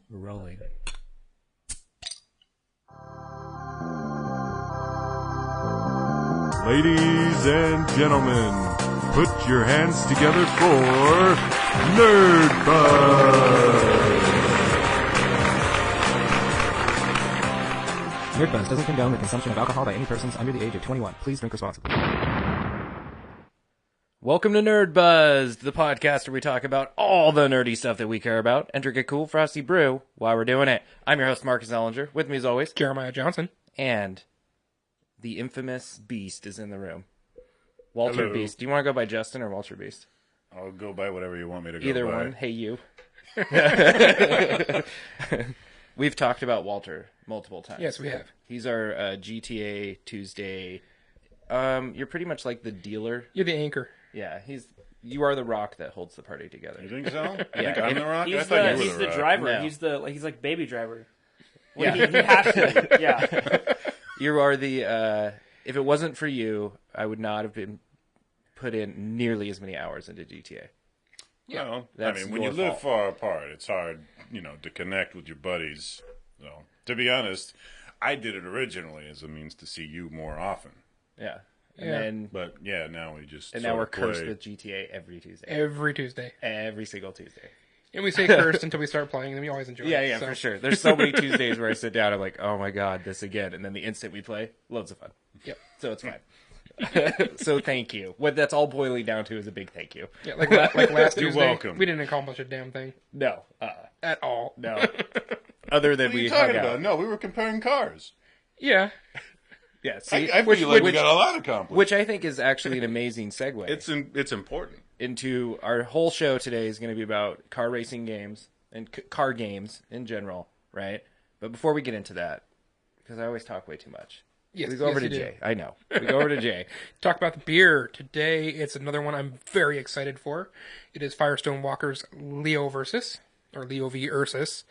We're rolling. Ladies and gentlemen, put your hands together for Nerdbuzzed! Nerdbuzzed doesn't condone the consumption of alcohol by any persons under the age of 21. Please drink responsibly. Welcome to Nerdbuzzed, the podcast where we talk about all the nerdy stuff that we care about and drink a cool frosty brew while we're doing it. I'm your host, Marcus Ellinger. With me as always, Jeremiah Johnson. And the infamous Beast is in the room. Walter Hello. Beast. Do you want to go by Justin or Walter Beast? I'll go by whatever you want me to go Either by. one. Hey, you. We've talked about Walter multiple times. Yes, we have. He's our GTA Tuesday. You're pretty much like the dealer. You're the anchor. Yeah, you are the rock that holds the party together. You think so? Yeah. I think I'm the rock? I He's thought you were the rock. driver. No. He's like baby driver. Yeah. He has to. Yeah. You are the. If it wasn't for you, I would not have been put in nearly as many hours into GTA. Well, That's when your you live fault. far apart, it's hard, to connect with your buddies. So, to be honest, I did it originally as a means to see you more often. Yeah. And Yeah. then But yeah, now we just and sort now we're of cursed play. with GTA every Tuesday. Every Tuesday. Every single Tuesday. And we say cursed until we start playing, and then we always enjoy Yeah, it. yeah, so. for sure. There's so many Tuesdays where I sit down, I'm like, oh my god, this again. And then the instant we play, loads of fun. Yep. So it's fine. So thank you. What that's all boiling down to is a big thank you. Yeah, like last You're Tuesday, welcome. we didn't accomplish a damn thing. No. At all. No. Other than What are we you hung talking out. about? No, we were comparing cars. Yeah. Yeah, see, I feel like we got a lot accomplished. which I think is actually an amazing segue It's important. into our whole show today is going to be about car racing games and car games in general, right? But before we get into that, because I always talk way too much, Yes, we go over to you do. Jay. I know. We go over to Jay. Talk about the beer. Today, it's another one I'm very excited for. It is Firestone Walker's Leo Versus, or Leo v. Ursus.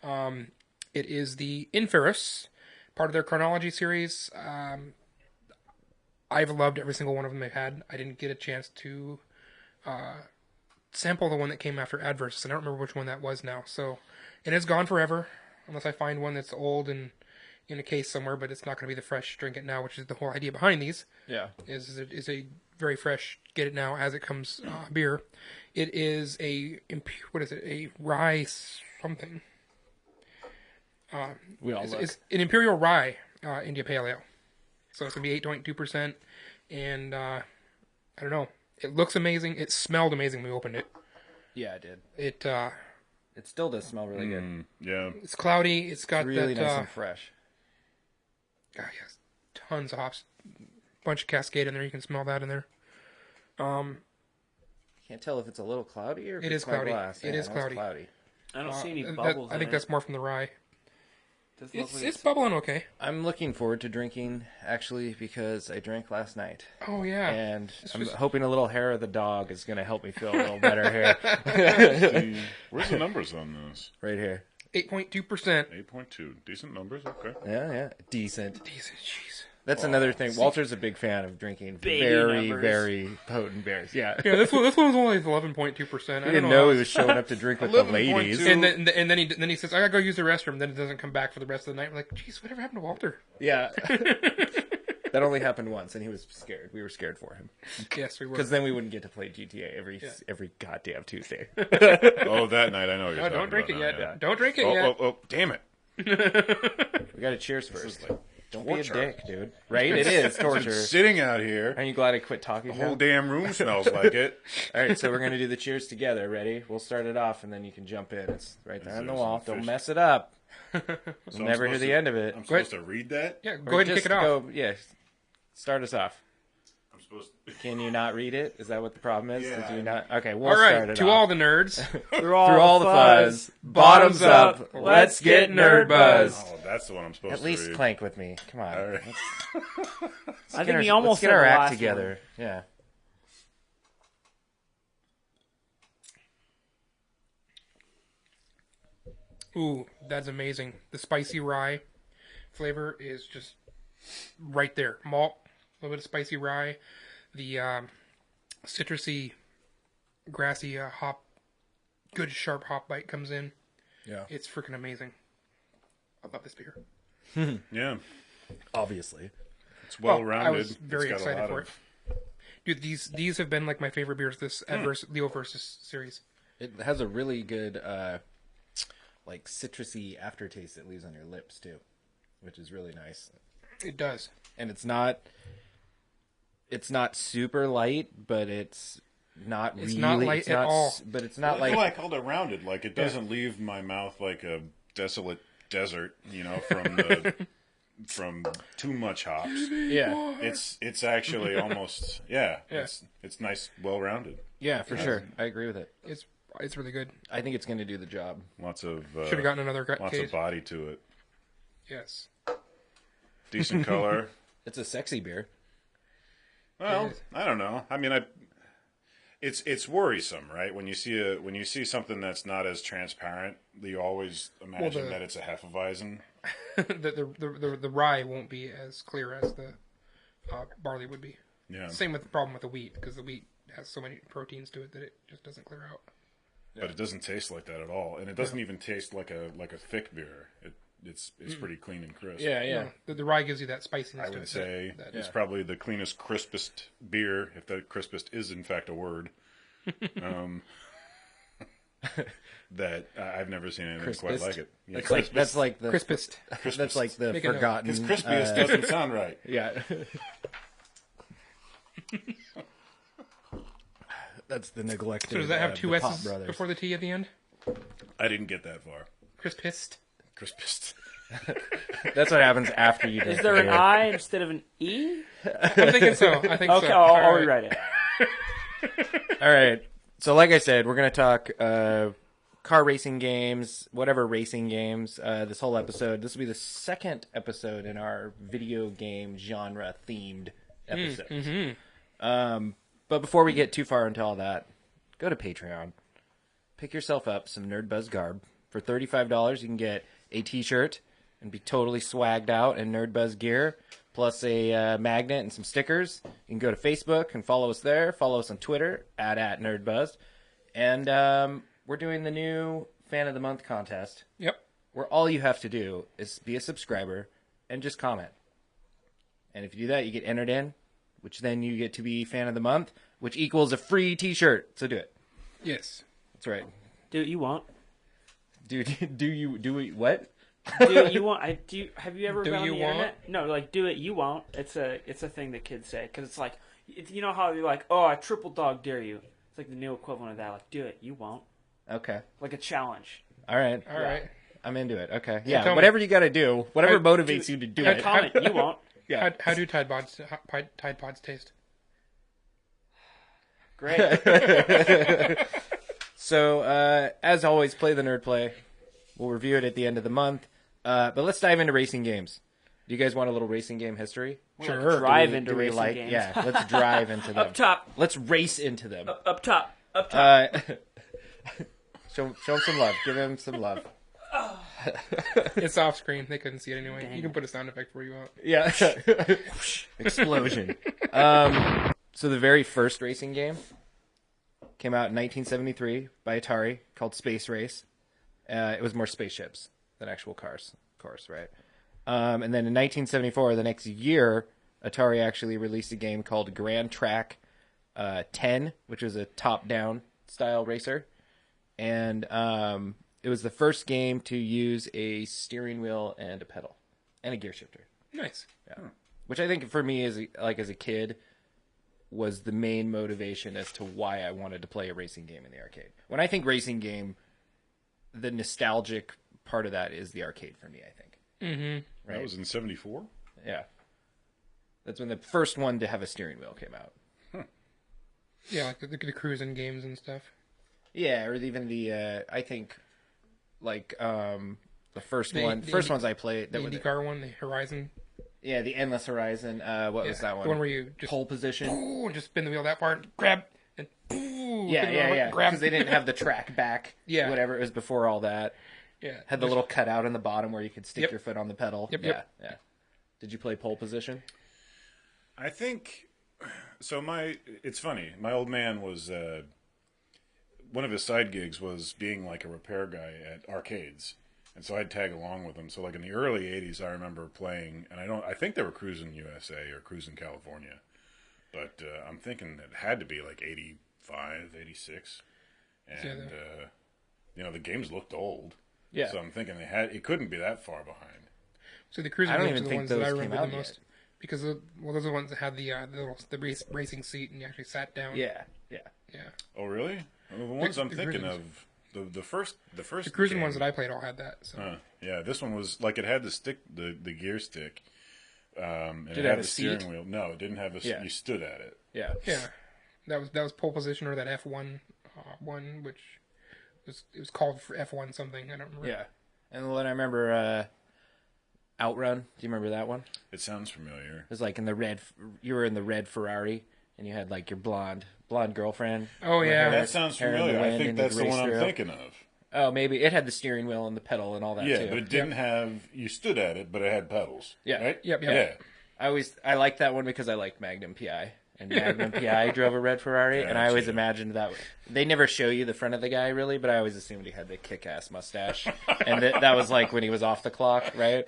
It is the Inferus, part of their chronology series. I've loved every single one of them they've had. I didn't get a chance to sample the one that came after Adversus. I don't remember which one that was now. So it is gone forever, unless I find one that's old and in a case somewhere, but it's not going to be the fresh drink it now, which is the whole idea behind these. Yeah. Is a very fresh get it now as it comes beer. It is a rye something. We all look. It's an imperial rye India Pale Ale. So it's gonna be 8.2%, and I don't know. It looks amazing. It smelled amazing when we opened it. Yeah, I did. It It still does smell really good. Yeah. it's cloudy. It's got Really that nice and fresh. yes, tons of hops, bunch of Cascade in there. You can smell that in there. Can't tell if it's a little cloudy or if It it's is my cloudy. glass. It Yeah, is no, it's cloudy. I don't see any That- bubbles. I think that's more from the rye. Doesn't look like It's bubbling okay. I'm looking forward to drinking, actually, because I drank last night. Oh yeah. And I'm just- hoping a little hair of the dog is going to help me feel a little better here. Where's the numbers on this? Right here. 8.2%. 8.2. Decent numbers. Okay. Yeah. Decent. Decent. Jeez. That's another thing. Walter's a big fan of drinking Baby very, numbers. very potent beers. Yeah. Yeah, this one was only 11.2%. I didn't know he was showing up to drink with the 11.2. ladies. And then he says, "I gotta go use the restroom." Then it doesn't come back for the rest of the night. We're like, "Jeez, whatever happened to Walter?" Yeah. That only happened once, and he was scared. We were scared for him. Yes, we were. Because then we wouldn't get to play GTA every goddamn Tuesday. Oh, that night. I know what you're No, talking don't drink it about yet. now, yeah. Don't drink it yet. Oh, damn it. We got to cheers first. like Don't torture. be a dick, dude. Right? It is torture. Sitting out here. Aren't you glad I quit talking? The whole now? damn room smells like it. All right, so we're going to do the cheers together. Ready? We'll start it off, and then you can jump in. It's right there on the there wall. some Don't fish? mess it up. So You'll never hear the end of it. I'm supposed to read that? Yeah, Or go ahead and just kick it off. Yeah, start us off. I'm supposed to... Can you not read it? Is that what the problem is? Yeah. Do you not? Okay, we'll All start right, it to off. all the nerds. Through all the fuzz, bottoms up, let's get nerdbuzzed. Oh, that's the one I'm supposed At to least read. clank with me. Come on. All right. I think he almost let's get said our the act last together. Yeah. Ooh, that's amazing. The spicy rye flavor is just right there. Malt, a little bit of spicy rye. The citrusy, grassy hop, good sharp hop bite comes in. Yeah. It's freaking amazing. I love this beer. Yeah, Obviously. it's well I rounded. was very excited for it. Dude, these have been like my favorite beers this Leo versus series. It has a really good, like citrusy aftertaste it leaves on your lips too, which is really nice. It does. And it's not super light, but it's not It's really not light at all. But it's not That's like why I called it rounded. Like it doesn't leave my mouth like a desolate desert, from too much hops. yeah, It's actually almost It's nice, well rounded. yeah, for sure. I agree with it. It's really good. I think it's going to do the job. Lots of Should have gotten another lots case. of body to it. Yes. Decent color. It's a sexy beer. Well, I don't know. I mean, it's worrisome, right? When you see something that's not as transparent, you always imagine that it's a Hefeweizen. the rye won't be as clear as the barley would be. Yeah, Same with the problem with the wheat, because the wheat has so many proteins to it that it just doesn't clear out. but it doesn't taste like that at all, and it doesn't even taste like a thick beer. It's pretty clean and crisp. Yeah, yeah. The rye gives you that spiciness I to would it. say that it's probably the cleanest, crispest beer, if that crispest is in fact a word. That I've never seen anything quite Crispest? like it. Yeah, That's like the crispest. that's like the Make a note. forgotten. because crispiest doesn't sound right. Yeah. That's the neglected. So does that have two the Pop S's Brothers. before the T at the end? I didn't get that far. Crispest. Crispest. That's what happens after you. Is there an I instead of an E? I'm thinking so. I think Okay, so. I'll All right. rewrite it. All right. So, like I said, we're gonna talk car racing games, whatever racing games. This whole episode. This will be the second episode in our video game genre themed episodes. But before we get too far into all that, go to Patreon. Pick yourself up some Nerdbuzzed garb. For $35, you can get a T-shirt and be totally swagged out in Nerdbuzzed gear, plus a magnet and some stickers. You can go to Facebook and follow us there. Follow us on Twitter at Nerdbuzzed. And we're doing the new Fan of the Month contest, Yep. where all you have to do is be a subscriber and just comment. And if you do that, you get entered in, which then you get to be Fan of the Month, which equals a free T-shirt. So do it. Yes. That's right. Do what you want. Dude, do we what? Do what you want. Have you ever Do been on you the want? internet? No, like do it you want. It's a thing that kids say because it's like you know how you're like, oh, I triple dog dare you. It's like the new equivalent of that. Like do it you won't. Okay. Like a challenge. All right. All right. I'm into it. Okay. tell Yeah. me. Whatever you got to do, whatever How- motivates you to do it. Comment you won't. Yeah. How do Tide Pods taste? Great. So, as always, play the nerd play. We'll review it at the end of the month. But let's dive into racing games. Do you guys want a little racing game history? Sure. Drive Do into we racing games. Yeah, let's drive into them. Up top. Let's race into them. Up top. Up top. Show him some love. Give him some love. It's off screen. They couldn't see it anyway. Dang. You can put a sound effect where you want. Yeah. Explosion. So the very first racing game came out in 1973 by Atari called Space Race. It was more spaceships than actual cars, of course, right? And then in 1974, the next year, Atari actually released a game called Grand Track 10, which was a top-down style racer. And it was the first game to use a steering wheel and a pedal and a gear shifter. Nice. Yeah. Which I think for me, as a kid, was the main motivation as to why I wanted to play a racing game in the arcade. When I think racing game, the nostalgic part of that is the arcade for me, I think. Mm-hmm. That was in '74. Yeah. That's when the first one to have a steering wheel came out. Yeah, like the cruising games and stuff. Yeah, or even the, I think, like, the first The ones I played. The That were IndyCar one, the Horizon. yeah, the Endless Horizon. What was that one? The one where you just Pole position. and just spin the wheel that far, and grab, and Yeah. grab. Because they didn't have the track back. Yeah. Whatever, it was before all that. Yeah. Had the little cutout in the bottom where you could stick Yep. your foot on the pedal. Yep. Yeah. Did you play pole position? I think so. It's funny. My old man was one of his side gigs was being like a repair guy at arcades, and so I'd tag along with him. So like in the early '80s, I remember playing, and I think they were cruising USA or cruising California, but I'm thinking it had to be like '85, '86, and the games looked old. Yeah. So I'm thinking it couldn't be that far behind. So the cruising I don't games even are the think ones that I those remember came the out most. yet. Because those are the ones that had the racing seat and you actually sat down. Yeah. Oh, really? Well, the ones I'm the thinking cruisers. of, the first The cruising game, ones that I played all had that. So. yeah, this one was like it had the stick, the gear stick. And Did it it had have the a steering seat? wheel. No, it didn't have a. Yeah. You stood at it. Yeah. Yeah, that was pole position or that F1 one, which it was called for F1 something. I don't remember. Yeah. And then I remember Outrun. Do you remember that one? It sounds familiar. It was like you were in the red Ferrari, and you had like your blonde girlfriend. Oh yeah, That sounds hair in the familiar. I wind think and that's you'd the one race I'm through. thinking of. Oh, maybe it had the steering wheel and the pedal and all that Yeah, too. but it didn't have. You stood at it, but it had pedals. Yeah. Right. Yep. Yeah. I liked that one because I liked Magnum PI. And Magnum PI drove a red Ferrari, and I always Gotcha. imagined that. They never show you the front of the guy, really, but I always assumed he had the kick-ass mustache. And that was like when he was off the clock, right?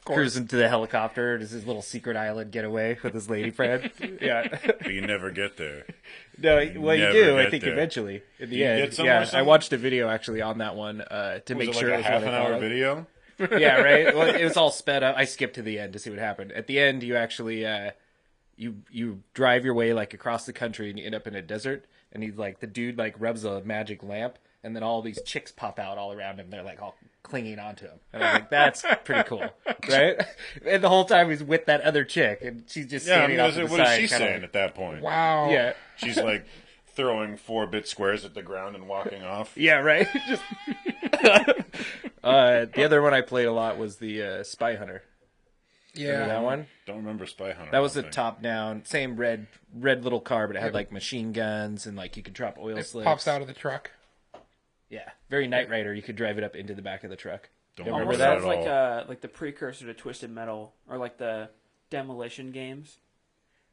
Cruising to the helicopter, just his little secret island getaway with his lady friend. Yeah. But you never get there. No, well, you never do, I get think, there. eventually. In the You end. get somewhere Yeah, I somewhere? watched a video, actually, on that one to Was make it sure like it a was half what an I hour thought. video? Yeah, right. Well, it was all sped up. I skipped to the end to see what happened. At the end, you actually you drive your way like across the country and you end up in a desert. And he's like the dude like rubs a magic lamp, and then all these chicks pop out all around him. They're like all clinging onto him. And I'm like, that's pretty cool, right? And the whole time he's with that other chick, and she's just Yeah. I standing mean, off to the what is side, she kinda saying like, at that point? wow. yeah, She's like throwing 4-bit squares at the ground and walking off. yeah, right. Just the other one I played a lot was the Spy Hunter. Remember Yeah. that one? Don't remember Spy Hunter. That was I a don't think. top-down, same red little car, but it had like machine guns and like you could drop oil It slicks. pops out of the truck. Yeah, very Knight Rider. You could drive it up into the back of the truck. Don't You remember Almost remember that that? sounds at all. like the precursor to Twisted Metal or like the Demolition games.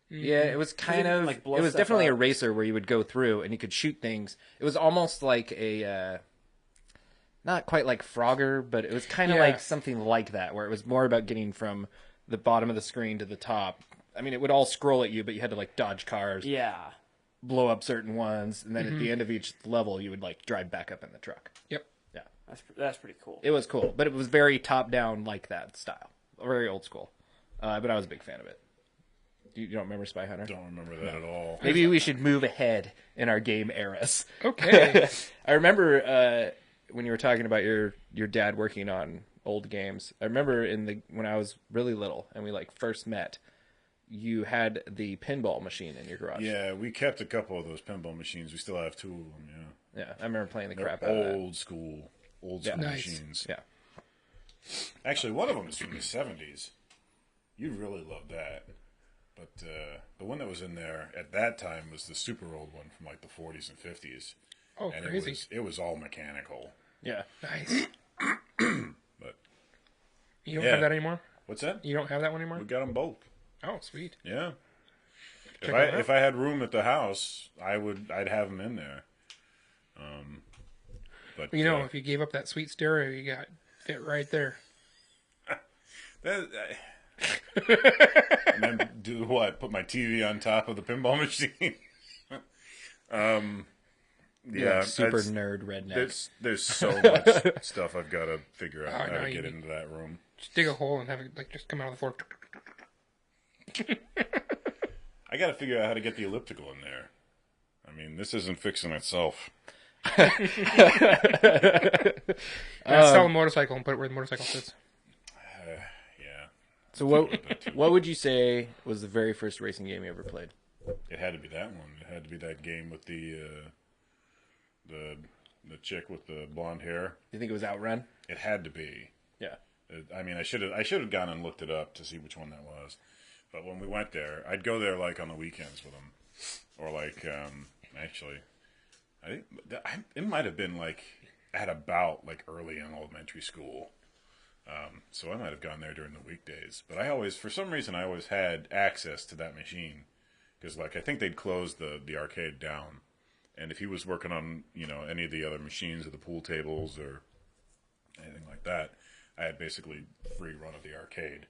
Yeah, it was kind can, of like, blow it was stuff definitely a up. racer where you would go through and you could shoot things. It was almost like a not quite like Frogger, but it was kind of Yeah. like something like that, where it was more about getting from the bottom of the screen to the top. I mean, it would all scroll at you, but you had to like dodge cars, Yeah. blow up certain ones, and then at the end of each level, you would like drive back up in the truck. Yep. Yeah, That's pretty cool. it was cool, but it was very top down like that style, very old school. But I was a big fan of it. You don't remember Spy Hunter? Don't remember that at all. Maybe we should move ahead in our game eras. Okay. I remember when you were talking about your dad working on old games. I remember when I was really little and we like first met, you had the pinball machine in your garage. Yeah, we kept a couple of those pinball machines. We still have 2 of them. Yeah, Yeah, I remember playing the they're crap out of that. old school Nice. machines. Yeah. Actually, one of them is from the 70s. You'd really love that. But the one that was in there at that time was the super old one from like the 40s and 50s. Oh, And crazy. it was all mechanical. Yeah. Nice. But You don't Yeah. have that anymore? what's that? You don't have that one anymore? We got them both. Oh, sweet. Yeah. Check it out. If I had room at the house, I'd have them in there. But You know, if you gave up that sweet stereo you got, fit right there. and then do what? Put my TV on top of the pinball machine. Yeah, Super that's- nerd rednecks. There's so much stuff I've got to figure out Oh, how no, to you get need- into that room. Just dig a hole and have it like just come out of the floor. I got to figure out how to get the elliptical in there. I mean, this isn't fixing itself. Sell a motorcycle and put it where the motorcycle sits. Yeah, So what would you say was the very first racing game you ever played? it had to be that one. It had to be that game with the chick with the blonde hair. Do you think it was Outrun? It had to be. Yeah. I mean, I should have gone and looked it up to see which one that was. But when we went there, I'd go there like on the weekends with them, or like actually, it might have been like at about like early in elementary school. So I might have gone there during the weekdays. But for some reason, I always had access to that machine because like I think they'd closed the arcade down, And if he was working on, any of the other machines or the pool tables or anything like that, I had basically free run of the arcade.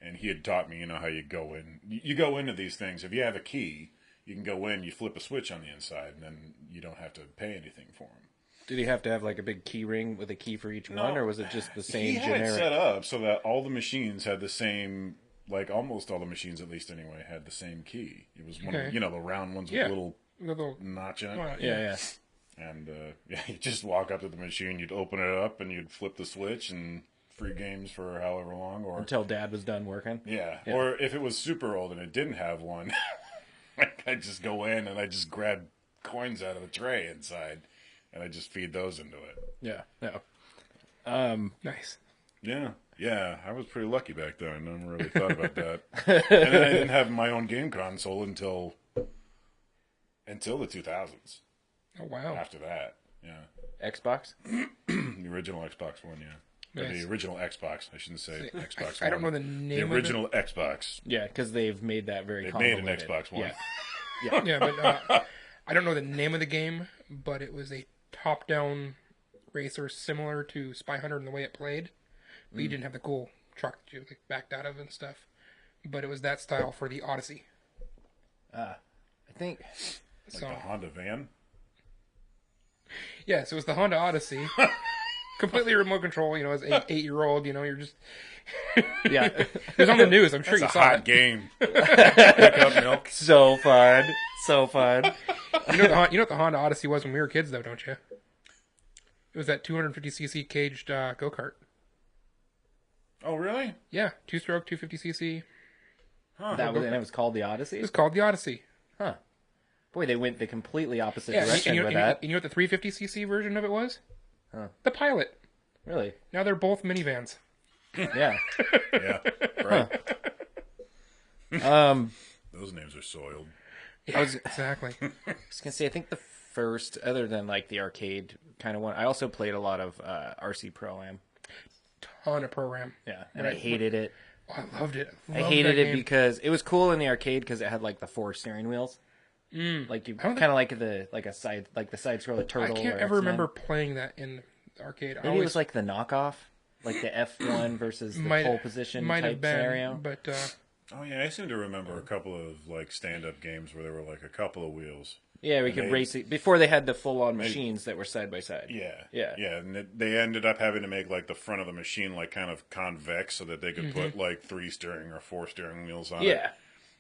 And he had taught me, how you go in. You go into these things. If you have a key, you can go in, you flip a switch on the inside, and then you don't have to pay anything for them. Did he have to have like a big key ring with a key for each one, or was it just the same he had generic? It set up so that all the machines had the same, like almost all the machines, at least anyway, had the same key. It was one of the round ones with a little notch in it. Yeah. And you just walk up to the machine, you'd open it up, and you'd flip the switch, and free games for however long, or until Dad was done working. Yeah. Or if it was super old and it didn't have one, I'd just go in and I'd just grab coins out of the tray inside, and I'd just feed those into it. Yeah. Nice. Yeah, I was pretty lucky back then. I never really thought about that. And then I didn't have my own game console until the 2000s. Oh, wow. After that, yeah. Xbox? The original Xbox One, yeah. Nice. The original Xbox. I shouldn't say Xbox I One. don't know the name The of original Xbox. Yeah, because they've made that very They made convoluted. an Xbox One. Yeah. Yeah, but I don't know the name of the game, but it was a top-down racer similar to Spy Hunter in the way it played. But you didn't have the cool truck that you backed out of and stuff. But it was that style for the Odyssey. I think... Like So the Honda van. yes, it was the Honda Odyssey. Completely remote control, as an 8-year-old, you're just... Yeah. It was on the news, I'm sure It's you a saw hot it. game. Pick up milk. So fun. So fun. You know what the Honda Odyssey was when we were kids, though, don't you? It was that 250cc caged go-kart. Oh, really? Yeah, 2-stroke, 250cc. And it was called the Odyssey? It was called the Odyssey. Huh. Boy, they went the completely opposite Yeah, direction with and that. you know what the 350cc version of it was? Huh. The Pilot. Really? Now they're both minivans. Yeah. Yeah. Right. Those names are soiled. Yeah, exactly. I was going to say, I think the first, other than like the arcade kind of one, I also played a lot of RC Pro-Am. Ton of program. Yeah. And I hated it. Oh, I loved it. I hated it because it was cool in the arcade because it had like the 4 steering wheels. Like you kind of like the side scroller turtle. I can't or ever X-Men. remember playing that in the arcade. Maybe it was like the knockoff, like the F1 versus the pole position might type have been, scenario. but Oh, yeah, I seem to remember a couple of, like, stand-up games where there were, like, a couple of wheels. Yeah, we could race it before they had the full-on machines that were side by side. Yeah. Yeah. Yeah, and they ended up having to make, like, the front of the machine, like, kind of convex so that they could put, like, 3 steering or 4 steering wheels on it. Yeah.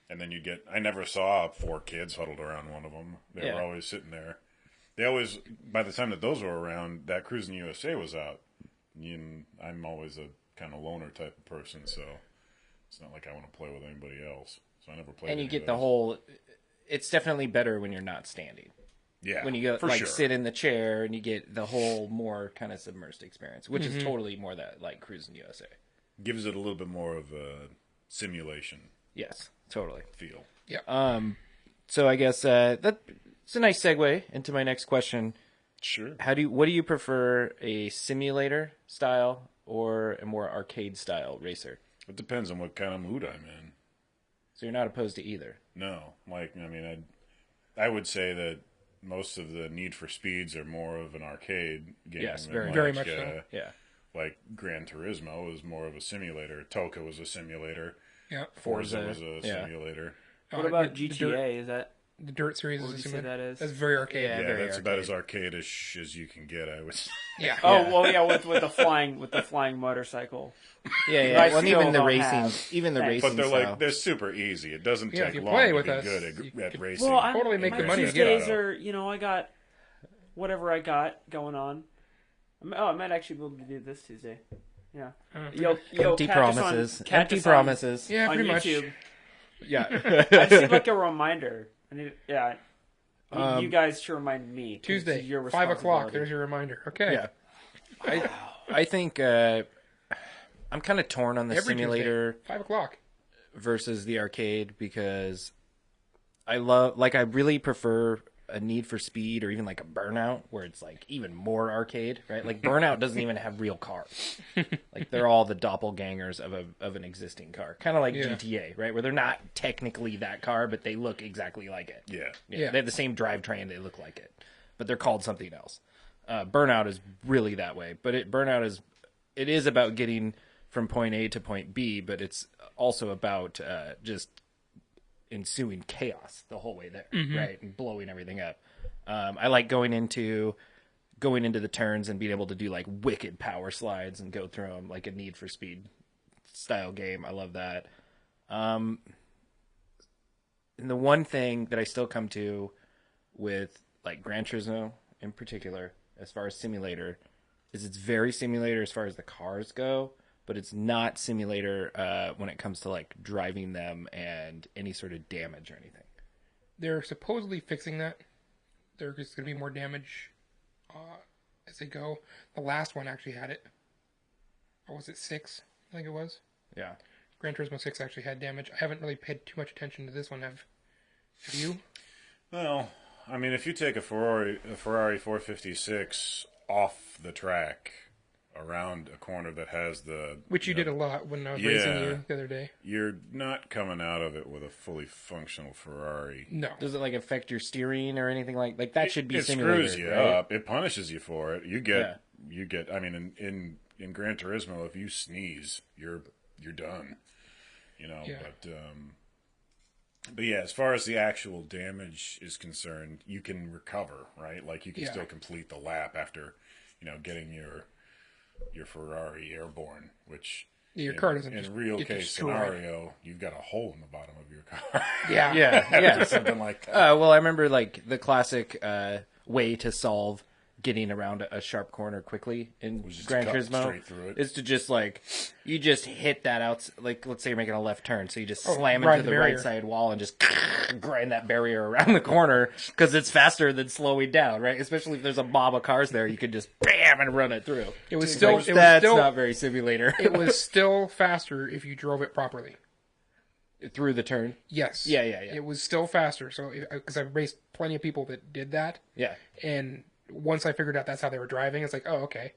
And then I never saw 4 kids huddled around one of them. They were always sitting there. They always, by the time that those were around, that Cruising USA was out. And I'm always a kind of loner type of person, so it's not like I want to play with anybody else. So I never played. And you any get of the those. whole. It's definitely better when you're not standing. Yeah, When you go for like sure. sit in the chair and you get the whole more kind of submersed experience, which is totally more that like Cruising USA. Gives it a little bit more of a simulation Yes, totally. feel. yeah. So I guess that's a nice segue into my next question. Sure. What do you prefer, a simulator style or a more arcade style racer? It depends on what kind of mood I'm in. So you're not opposed to either. No, like I mean, I would say that most of the Need for Speeds are more of an arcade game. Yes, than very much so. Yeah. Like Gran Turismo is more of a simulator. Toka was a simulator. Yeah. Forza was a yeah. simulator. What about the GTA? Is that The Dirt series What is would a you say simulator. that is? That's very arcade. Yeah. Yeah, very that's about arcade. as arcade-ish as you can get, I would say. Yeah. Oh well, yeah, with the flying motorcycle. Yeah, yeah. I Well, and still even the don't racing, have- even the Thanks. racing But they're style. like they're super easy. It doesn't Yeah, take if you long play to with be us, good you at could- racing. Well, I'm Totally make my the money to Tuesdays get out are, I got whatever I got going on. I might actually be able to do this Tuesday. Yeah. Yo, Empty catch us on- promises. catch Empty us on- promises. Yeah, on pretty much. YouTube. Yeah. I just need like a reminder. I need, yeah. I need you guys to remind me. 'cause Tuesday, it's your 5 o'clock. responsibility. There's your reminder. Okay. Yeah. I think I'm kind of torn on the Every simulator Tuesday, 5 o'clock. versus the arcade because I really prefer a Need for Speed or even like a Burnout, where it's like even more arcade, right? Like Burnout doesn't even have real cars. Like they're all the doppelgangers of an existing car, kind of like GTA, right? Where they're not technically that car, but they look exactly like it. Yeah. They have the same drivetrain, they look like it, but they're called something else. Burnout is really that way, but Burnout is about getting from point A to point B, but it's also about just ensuing chaos the whole way there, right, and blowing everything up. I like going into the turns and being able to do like wicked power slides and go through them like a Need for Speed style game. I love that. And the one thing that I still come to with like Gran Turismo in particular, as far as simulator, is it's very simulator as far as the cars go, but it's not simulator when it comes to like driving them and any sort of damage or anything. They're supposedly fixing that. There's going to be more damage as they go. The last one actually had it. Or was it 6? I think it was. Yeah. Gran Turismo 6 actually had damage. I haven't really paid too much attention to this one. Have you? Well, I mean, if you take a Ferrari 456 off the track around a corner that has the... Which you did a lot when I was racing you the other day. You're not coming out of it with a fully functional Ferrari. No. Does it like affect your steering or anything like that? Should be it simulated, screws you right? up. It punishes you for it. You get. I mean, in Gran Turismo, if you sneeze, you're done. You know. Yeah. But yeah, as far as the actual damage is concerned, you can recover, right? Like you can still complete the lap after, getting your Ferrari airborne, which your car doesn't in just a real get case destroyed. scenario, you've got a hole in the bottom of your car. Yeah. Something like that. Well, I remember like the classic way to solve getting around a sharp corner quickly in just Gran cut Turismo straight through it. is to just like you just hit that out. Like let's say you're making a left turn, so you just slam ride into the the right barrier. side wall and just grind that barrier around the corner because it's faster than slowing down, right? Especially if there's a mob of cars there, you could just bam and run it through. It was That's not very simulator. It was still faster if you drove it properly. Through the turn. Yes. Yeah. It was still faster. So, because I've raced plenty of people that did that. Yeah. And once I figured out that's how they were driving, it's like, oh, okay.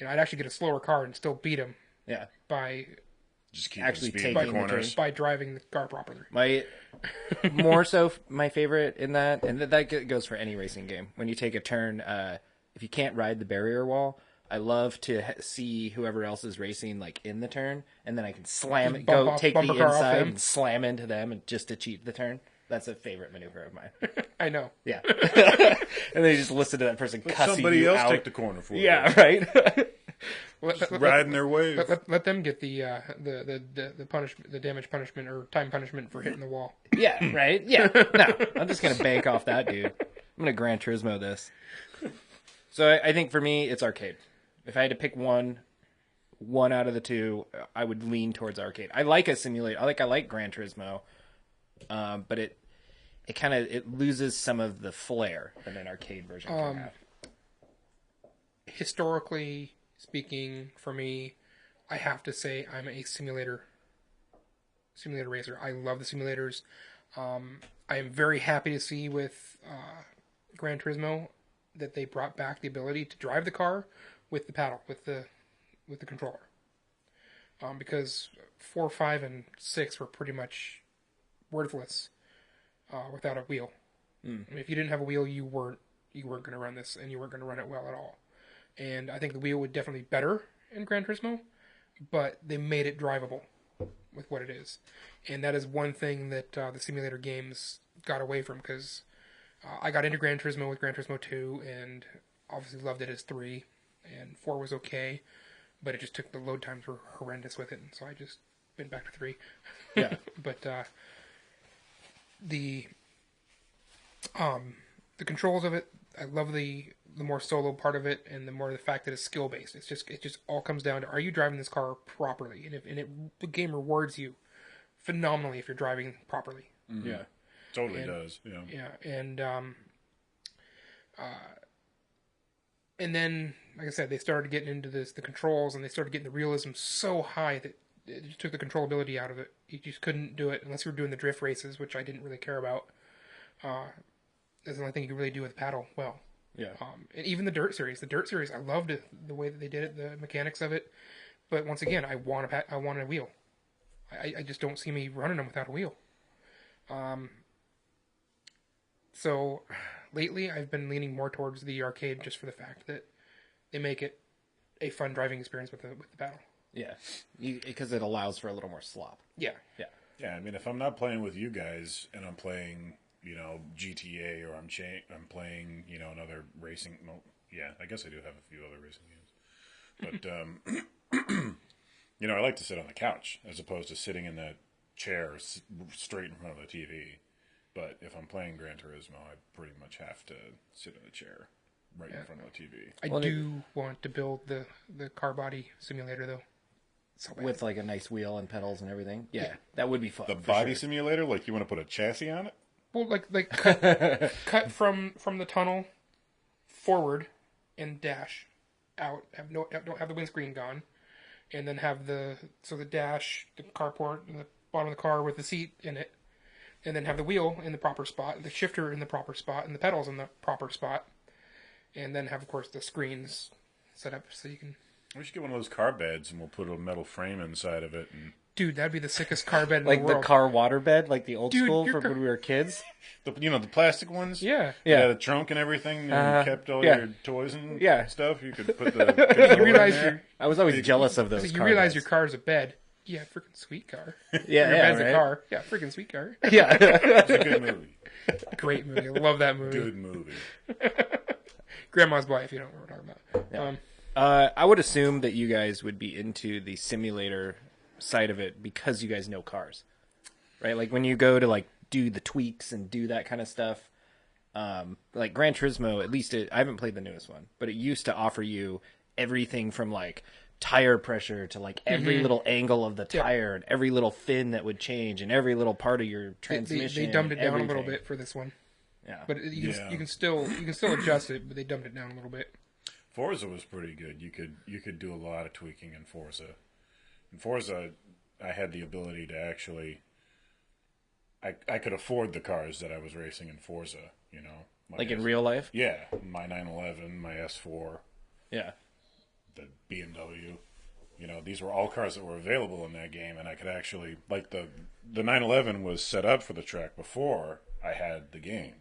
I'd actually get a slower car and still beat them. Yeah. By Just keep actually speed taking by the corners. by driving the car properly. My more so my favorite in that, and that goes for any racing game. When you take a turn, if you can't ride the barrier wall, I love to see whoever else is racing like in the turn, and then I can slam it, Bump take a the car off inside them. and slam into them, and just to cheat the turn. That's a favorite maneuver of mine. I know. Yeah, and then you just listen to that person cussing Somebody you else out. take the corner for you. Yeah, right. Riding their wave. Let them get the punishment, the damage punishment or time punishment for hitting the wall. Yeah, right. Yeah, no, I'm just gonna bank off that dude. I'm gonna Gran Turismo this. So I think for me, it's arcade. If I had to pick one out of the two, I would lean towards arcade. I like a simulator. I like Gran Turismo, but it kind of loses some of the flair that an arcade version can have. Historically speaking, for me, I have to say I'm a simulator racer. I love the simulators. I am very happy to see with Gran Turismo that they brought back the ability to drive the car with the paddle, with the controller. Because 4, 5, and 6 were pretty much worthless without a wheel. I mean, if you didn't have a wheel, you weren't going to run this, and you weren't going to run it well at all. And I think the wheel would definitely be better in Gran Turismo, but they made it drivable with what it is. And that is one thing that the simulator games got away from, because I got into Gran Turismo with Gran Turismo 2, and obviously loved it as 3, and 4 was okay, but it just took, the load times were horrendous with it, and so I just went back to 3. Yeah. But the controls of it, I love the more solo part of it, and the more the fact that it's skill based. It just all comes down to, are you driving this car properly? And the game rewards you phenomenally if you're driving properly. Mm-hmm. Yeah. Totally does. Yeah. Yeah, and then, like I said, they started getting into the controls, and they started getting the realism so high that it just took the controllability out of it. You just couldn't do it unless you were doing the drift races, which I didn't really care about. That's the only thing you can really do with paddle well. Yeah. And even the dirt series. The dirt series, I loved it, the way that they did it, the mechanics of it. But once again, I want a wheel. I just don't see me running them without a wheel. So lately, I've been leaning more towards the arcade just for the fact that they make it a fun driving experience with the paddle. Yeah. Because it allows for a little more slop. Yeah. Yeah. Yeah, I mean, if I'm not playing with you guys and I'm playing, GTA or I'm playing, another racing. Well, yeah, I guess I do have a few other racing games, but I like to sit on the couch as opposed to sitting in that chair straight in front of the TV. But if I'm playing Gran Turismo, I pretty much have to sit in a chair right in front of the TV. I do want to build the car body simulator though. So bad. With like a nice wheel and pedals and everything. Yeah. That would be fun. The body simulator, like you want to put a chassis on it? Well, like cut from the tunnel forward and dash out. Don't have the windscreen gone, and then have the dash, the carport, and the bottom of the car with the seat in it, and then have the wheel in the proper spot, the shifter in the proper spot, and the pedals in the proper spot, and then have, of course, the screens set up so you can. We should get one of those car beds and we'll put a metal frame inside of it. And Dude, that'd be the sickest car bed in like the world. the car water bed, like the old Dude, school for when we were kids. the plastic ones? Yeah. Yeah. The trunk and everything. And you kept all yeah. your toys and Yeah. stuff. You could put the. You realize I was always jealous of those. so you car realize beds. your car's a bed. Yeah, freaking sweet car. Yeah, Your yeah, bed's right? a car. Yeah, freaking sweet car. Yeah. It's a good movie. Great movie. I love that movie. Good movie. Grandma's Boy, if you don't know what we're talking about. I would assume that you guys would be into the simulator side of it because you guys know cars, right? Like when you go to like do the tweaks and do that kind of stuff, like Gran Turismo, at least I haven't played the newest one, but it used to offer you everything from like tire pressure to like every little angle of the tire and every little fin that would change and every little part of your transmission. They dumbed it down a little everything. bit for this one. Yeah. But you can still adjust it, but they dumbed it down a little bit. Forza was pretty good. You could do a lot of tweaking in Forza. In Forza, I had the ability to actually. I could afford the cars that I was racing in Forza. Like in real life. Yeah, my 911, my S4, Yeah. the BMW. These were all cars that were available in that game, and I could actually like the 911 was set up for the track before I had the game,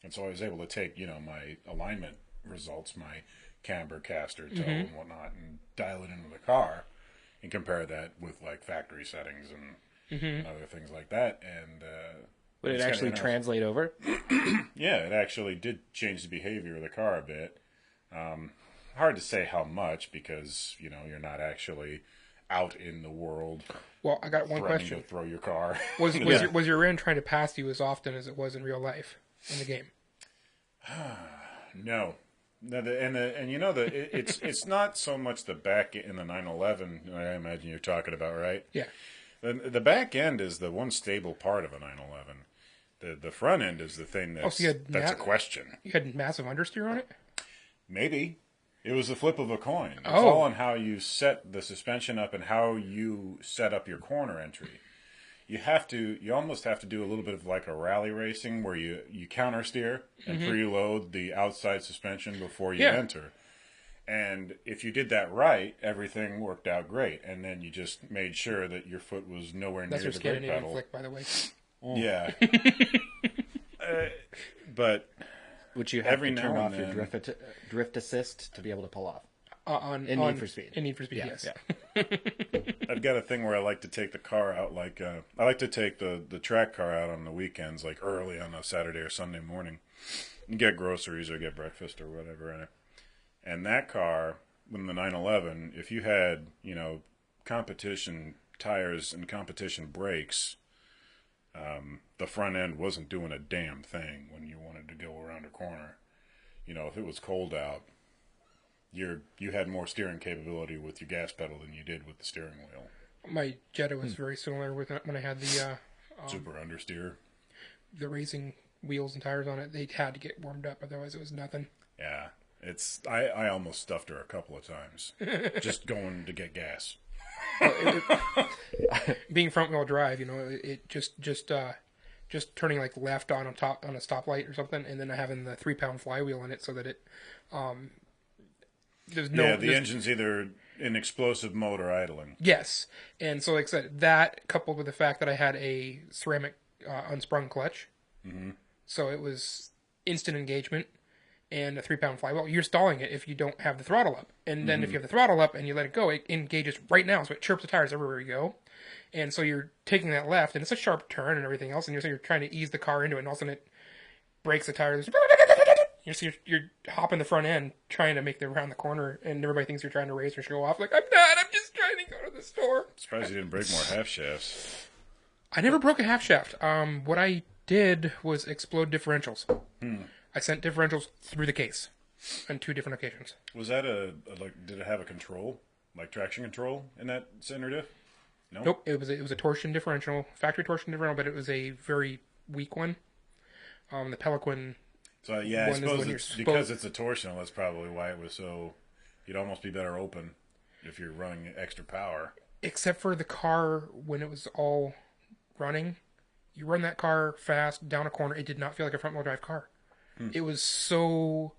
and so I was able to take my alignment results, my camber, caster, toe, and whatnot, and dial it into the car, and compare that with like factory settings and other things like that. And Would it actually translate over? yeah, it actually did change the behavior of the car a bit. Hard to say how much because you're not actually out in the world. Well, I got one threatening question. to throw your car. Was your Ren trying to pass you as often as it was in real life in the game? No. It's not so much the back in the 911. I imagine you're talking about, right? Yeah. The back end is the one stable part of a 911. The front end is the thing that's a question. You had massive understeer on it? Maybe. It was the flip of a coin. It's Oh. all on how you set the suspension up and how you set up your corner entry. You almost have to do a little bit of like a rally racing where you counter steer and preload the outside suspension before you enter. And if you did that right, everything worked out great. And then you just made sure that your foot was nowhere That's near your the brake Scandinavian pedal. flick, by the way. Yeah. But Which you have Every to turn now off and your then- drift assist to be able to pull off. In Need for Speed. In Need for Speed, yes. Yeah. I've got a thing where I like to take the car out, like I like to take the track car out on the weekends, like early on a Saturday or Sunday morning, and get groceries or get breakfast or whatever in it. And that car, when the 911, if you had competition tires and competition brakes, the front end wasn't doing a damn thing when you wanted to go around a corner. If it was cold out, you had more steering capability with your gas pedal than you did with the steering wheel. My Jetta was very similar with when I had the Super understeer. the racing wheels and tires on it. They had to get warmed up, otherwise it was nothing. Yeah, I almost stuffed her a couple of times just going to get gas. Being front wheel drive, it just just turning like left on a stoplight or something, and then having the 3-pound flywheel in it so that it the engine's either in explosive mode or idling. Yes, and so like I said, that coupled with the fact that I had a ceramic unsprung clutch, so it was instant engagement and a 3-pound flywheel. You're stalling it if you don't have the throttle up, and then if you have the throttle up and you let it go, it engages right now, so it chirps the tires everywhere you go. And so you're taking that left, and it's a sharp turn and everything else, and you're trying to ease the car into it, and all of a sudden it breaks the tires. You're hopping the front end, trying to make it around the corner, and everybody thinks you're trying to race or show off. Like, I'm not, I'm just trying to go to the store. Surprised you didn't break more half shafts. I never broke a half shaft. What I did was explode differentials. I sent differentials through the case on 2 different occasions. Was that did it have a control? Like traction control in that center diff? No? Nope, it was a torsion differential, factory torsion differential, but it was a very weak one. The Pelican. So I suppose it's because it's a torsional. That's probably why it was so. You'd almost be better open if you're running extra power. Except for the car when it was all running, you run that car fast down a corner. It did not feel like a front-wheel drive car. It was so.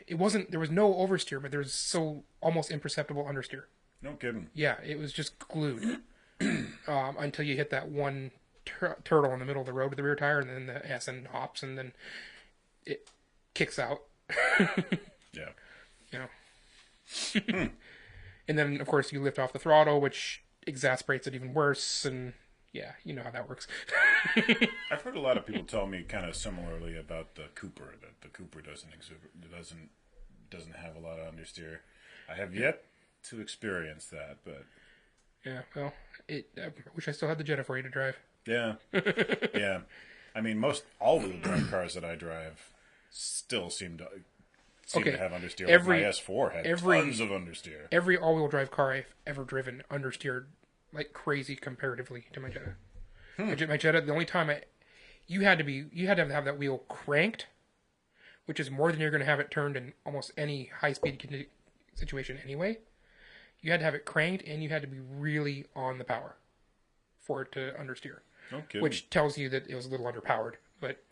It wasn't. There was no oversteer, but there was so almost imperceptible understeer. No kidding. Yeah, it was just glued until you hit that one turtle in the middle of the road with the rear tire, and then the S end hops, and then it kicks out. Yeah. You know. And then, of course, you lift off the throttle, which exasperates it even worse, and yeah, you know how that works. I've heard a lot of people tell me kind of similarly about the Cooper, that the Cooper doesn't have a lot of understeer. I have yet to experience that, but yeah, well, I wish I still had the Jetta for you to drive. Yeah. Yeah. I mean, most all-wheel drive cars that I drive still seem to have understeer. My S4 had tons of understeer. Every all-wheel drive car I've ever driven understeered like crazy comparatively to my Jetta. My Jetta, the only time you had to have that wheel cranked, which is more than you're going to have it turned in almost any high-speed situation anyway. You had to have it cranked, and you had to be really on the power for it to understeer. Okay. Which tells you that it was a little underpowered, but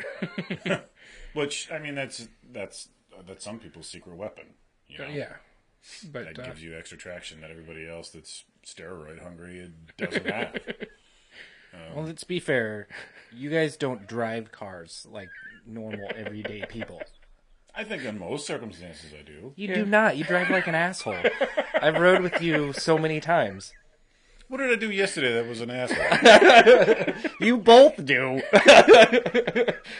which I mean that's some people's secret weapon. You know? Yeah, but that gives you extra traction that everybody else that's steroid hungry doesn't have. Well, let's be fair. You guys don't drive cars like normal everyday people. I think in most circumstances I do. You do not. You drive like an asshole. I've rode with you so many times. What did I do yesterday that was an asshole? You both do.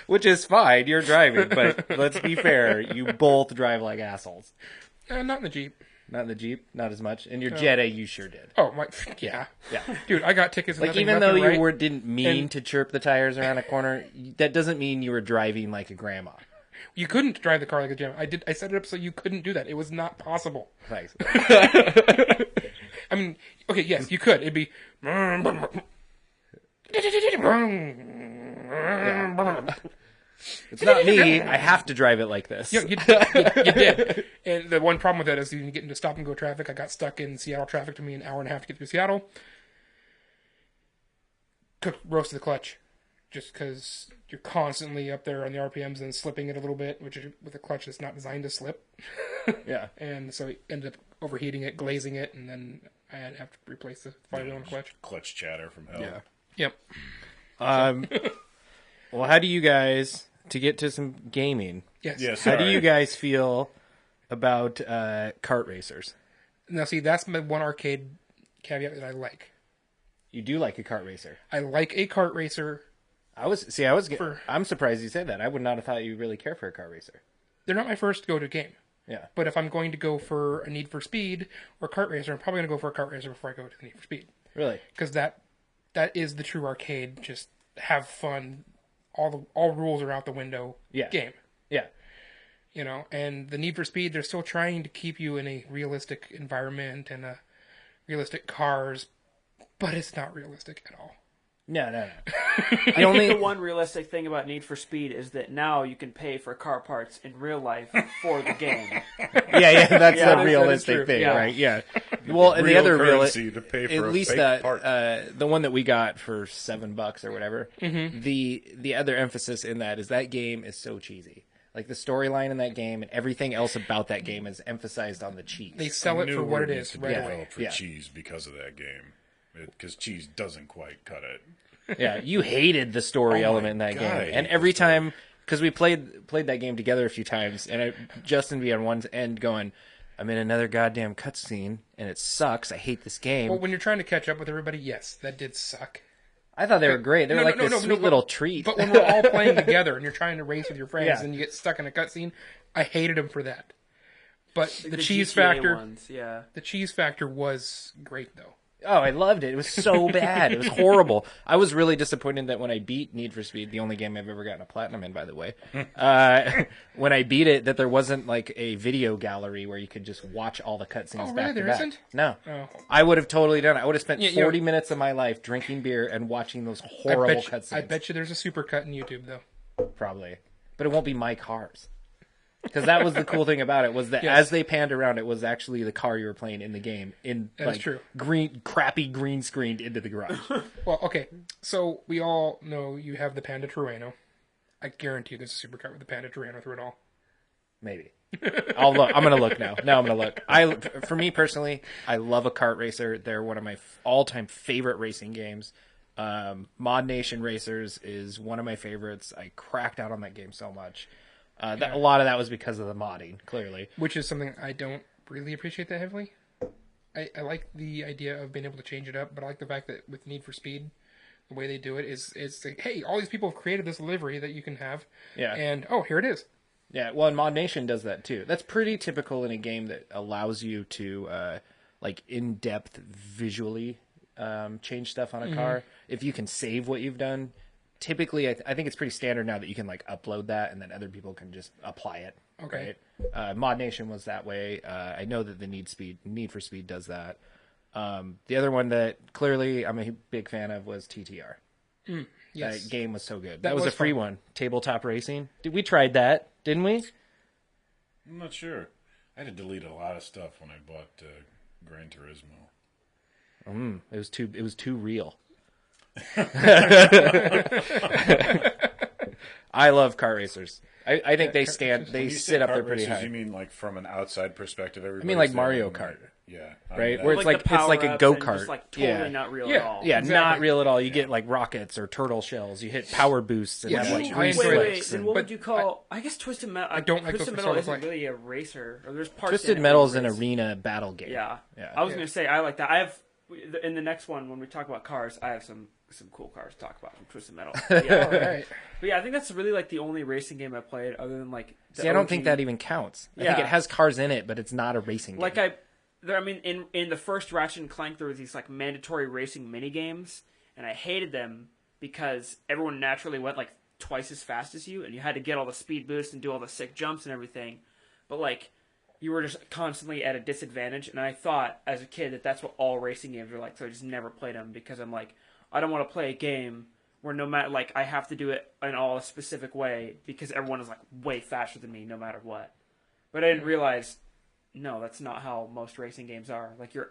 Which is fine. You're driving, but let's be fair. You both drive like assholes. Not in the Jeep. Not in the Jeep? Not as much? In your Jetta, you sure did. Oh, yeah. Dude, I got tickets. Like, even though you didn't mean to chirp the tires around a corner, that doesn't mean you were driving like a grandma. You couldn't drive the car like a grandma. I set it up so you couldn't do that. It was not possible. Thanks. I mean, okay, yes, you could. It'd be... Yeah. It's not me. I have to drive it like this. You did. And the one problem with that is you get into stop-and-go traffic. I got stuck in Seattle traffic. Took me an hour and a half to get through Seattle. Roasted the clutch. Just because you're constantly up there on the RPMs and slipping it a little bit, which is with a clutch that's not designed to slip. Yeah. And so it ended up overheating it, glazing it, and then I had to have to replace the flywheel and clutch. Clutch chatter from hell. Yeah. Yep. Well, how do you guys, to get to some gaming, Yes. How do you guys feel about kart racers? Now, see, that's my one arcade caveat that I like. You do like a kart racer. I like a kart racer. I'm surprised you said that. I would not have thought you really care for a kart racer. They're not my first go-to game. Yeah. But if I'm going to go for a Need for Speed or a kart racer, I'm probably going to go for a kart racer before I go to the Need for Speed. Really? Because that is the true arcade. Just have fun. All rules are out the window. Game. Yeah. You know, and the Need for Speed, they're still trying to keep you in a realistic environment and realistic cars, but it's not realistic at all. No. The one realistic thing about Need for Speed is that now you can pay for car parts in real life for the game. Yeah, that's Yeah, the realistic true. thing, Yeah. right? Yeah. Well, and the Real other currency to pay for at a least fake that part. the one that we got for $7 or whatever. Mm-hmm. The other emphasis in that is that game is so cheesy. Like the storyline in that game and everything else about that game is emphasized on the cheese. They sell it for what it is to right be away. developed for Yeah. cheese because of that game. Because cheese doesn't quite cut it. Yeah, you hated the story Oh my element in that God, game, I and hate every the story. time because we played that game together a few times, and Justin be on one end going, "I'm in another goddamn cutscene, and it sucks. I hate this game." Well, when you're trying to catch up with everybody, yes, that did suck. I thought they were great. They were this sweet little treat. But when we're all playing together and you're trying to race with your friends Yeah. and you get stuck in a cutscene, I hated them for that. But the cheese GTA factor, ones, yeah. the cheese factor was great though. Oh, I loved it. It was so bad. It was horrible. I was really disappointed that when I beat Need for Speed, the only game I've ever gotten a platinum in, by the way, when I beat it, that there wasn't like a video gallery where you could just watch all the cutscenes Oh, back really? to There back. isn't? No. Oh. I would have totally done it. I would have spent Yeah, 40 minutes of my life drinking beer and watching those horrible cutscenes. I bet you there's a supercut in YouTube though. Probably. But it won't be my cars. Because that was the cool thing about it, was that Yes. as they panned around, it was actually the car you were playing in the game. That's true. Crappy green screened into the garage. Well, okay, so we all know you have the Panda Terreno. I guarantee you there's a supercut with the Panda Terreno through it all. Maybe. I'll look. I'm gonna look now. Now I'm gonna look. For me personally, I love a kart racer. They're one of my all-time favorite racing games. Mod Nation Racers is one of my favorites. I cracked out on that game so much. A lot of that was because of the modding, clearly. Which is something I don't really appreciate that heavily. I like the idea of being able to change it up, but I like the fact that with Need for Speed, the way they do it is like, hey, all these people have created this livery that you can have. Yeah. And, oh, here it is. Yeah, well, and Mod Nation does that too. That's pretty typical in a game that allows you to, in-depth visually change stuff on a car. If you can save what you've done, typically, I think it's pretty standard now that you can upload that and then other people can just apply it. Okay. Right? Mod Nation was that way. I know that the Need for Speed does that. The other one that clearly I'm a big fan of was TTR. Yes. That game was so good. That That was was a free fun. one. Tabletop racing. We tried that, didn't we? I'm not sure. I had to delete a lot of stuff when I bought Gran Turismo. It was too real. I love kart racers. I think they When you sit say up there kart pretty racers, high. You mean from an outside perspective? I mean like Mario Kart, Yeah. right? Where it's like the it's like a power-ups go and kart. just totally not real at all. Yeah, Exactly. not real at all. You get rockets or turtle shells. You hit power boosts and Yeah, have I green enjoy slicks. it. Wait, then and- what but would you call? I guess Twisted Metal. I don't like Twisted those Metal sort of, isn't really a racer. Or there's parts. Twisted in it Metal where is you an race. arena battle game. Yeah. Yeah. I was gonna say I like that. I have in the next one when we talk about cars, I have some cool cars to talk about from Twisted Metal. Yeah. All right. But yeah, I think that's really the only racing game I played other than the See, I don't think OG. that even counts. I think Yeah. it has cars in it, but it's not a racing game. In the first Ratchet and Clank, there was these mandatory racing mini games, and I hated them because everyone naturally went twice as fast as you, and you had to get all the speed boosts and do all the sick jumps and everything. But you were just constantly at a disadvantage, and I thought as a kid that that's what all racing games are like. So I just never played them because I'm I don't want to play a game where no matter I have to do it in all a specific way because everyone is way faster than me no matter what. But I didn't realize. No, that's not how most racing games are. You're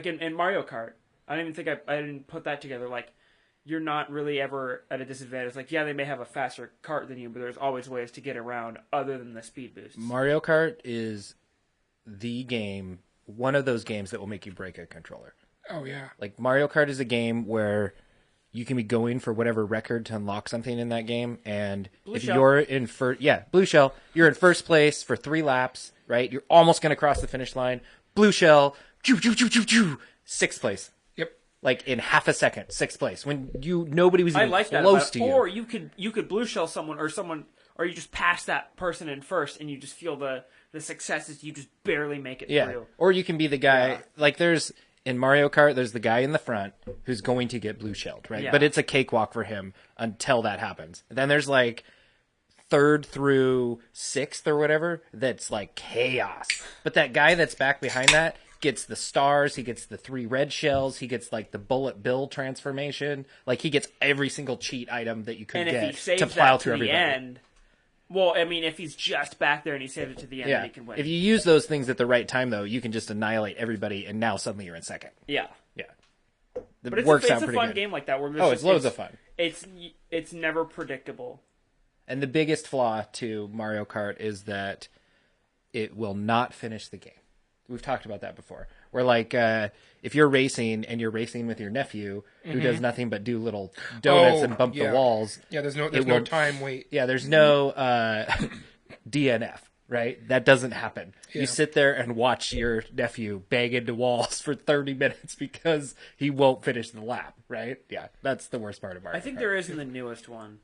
in Mario Kart. I didn't even think I didn't put that together. You're not really ever at a disadvantage. Yeah, they may have a faster kart than you, but there's always ways to get around other than the speed boosts. Mario Kart is the game, one of those games that will make you break a controller. Oh, yeah. Mario Kart is a game where you can be going for whatever record to unlock something in that game, and if Shell. you're in Blue Shell, you're in first place for 3 laps, right? You're almost going to cross the finish line. Blue Shell, choo, choo, choo, choo, choo, 6th place. Yep. In half a second, 6th place. When nobody was I even like that. close to you. Or you could blue shell someone, or you just pass that person in first, and you just feel the successes. You just barely make it through. Or you can be the guy, there's... In Mario Kart, there's the guy in the front who's going to get blue shelled, right? Yeah. But it's a cakewalk for him until that happens. Then there's 3rd through 6th or whatever that's chaos. But that guy that's back behind that gets the stars, he gets the 3 red shells, he gets like the bullet bill transformation. Like he gets every single cheat item that you could And if he get saves to plow that through to the everybody. end, well, I mean, if he's just back there and he saved it to the end, then he can win. If you use those things at the right time, though, you can just annihilate everybody, and now suddenly you're in second. Yeah. Yeah. But it's works a out pretty fun good. game like that. Where It's loads of fun. It's never predictable. And the biggest flaw to Mario Kart is that it will not finish the game. We've talked about that before. Where, like, if you're racing and you're racing with your nephew, who does nothing but do little donuts and bump the walls. Yeah, there's no time wait. Yeah, there's no DNF, right? That doesn't happen. Yeah. You sit there and watch your nephew bang into walls for 30 minutes because he won't finish the lap, right? Yeah, that's the worst part of Mario I think Kart. there is in the newest one.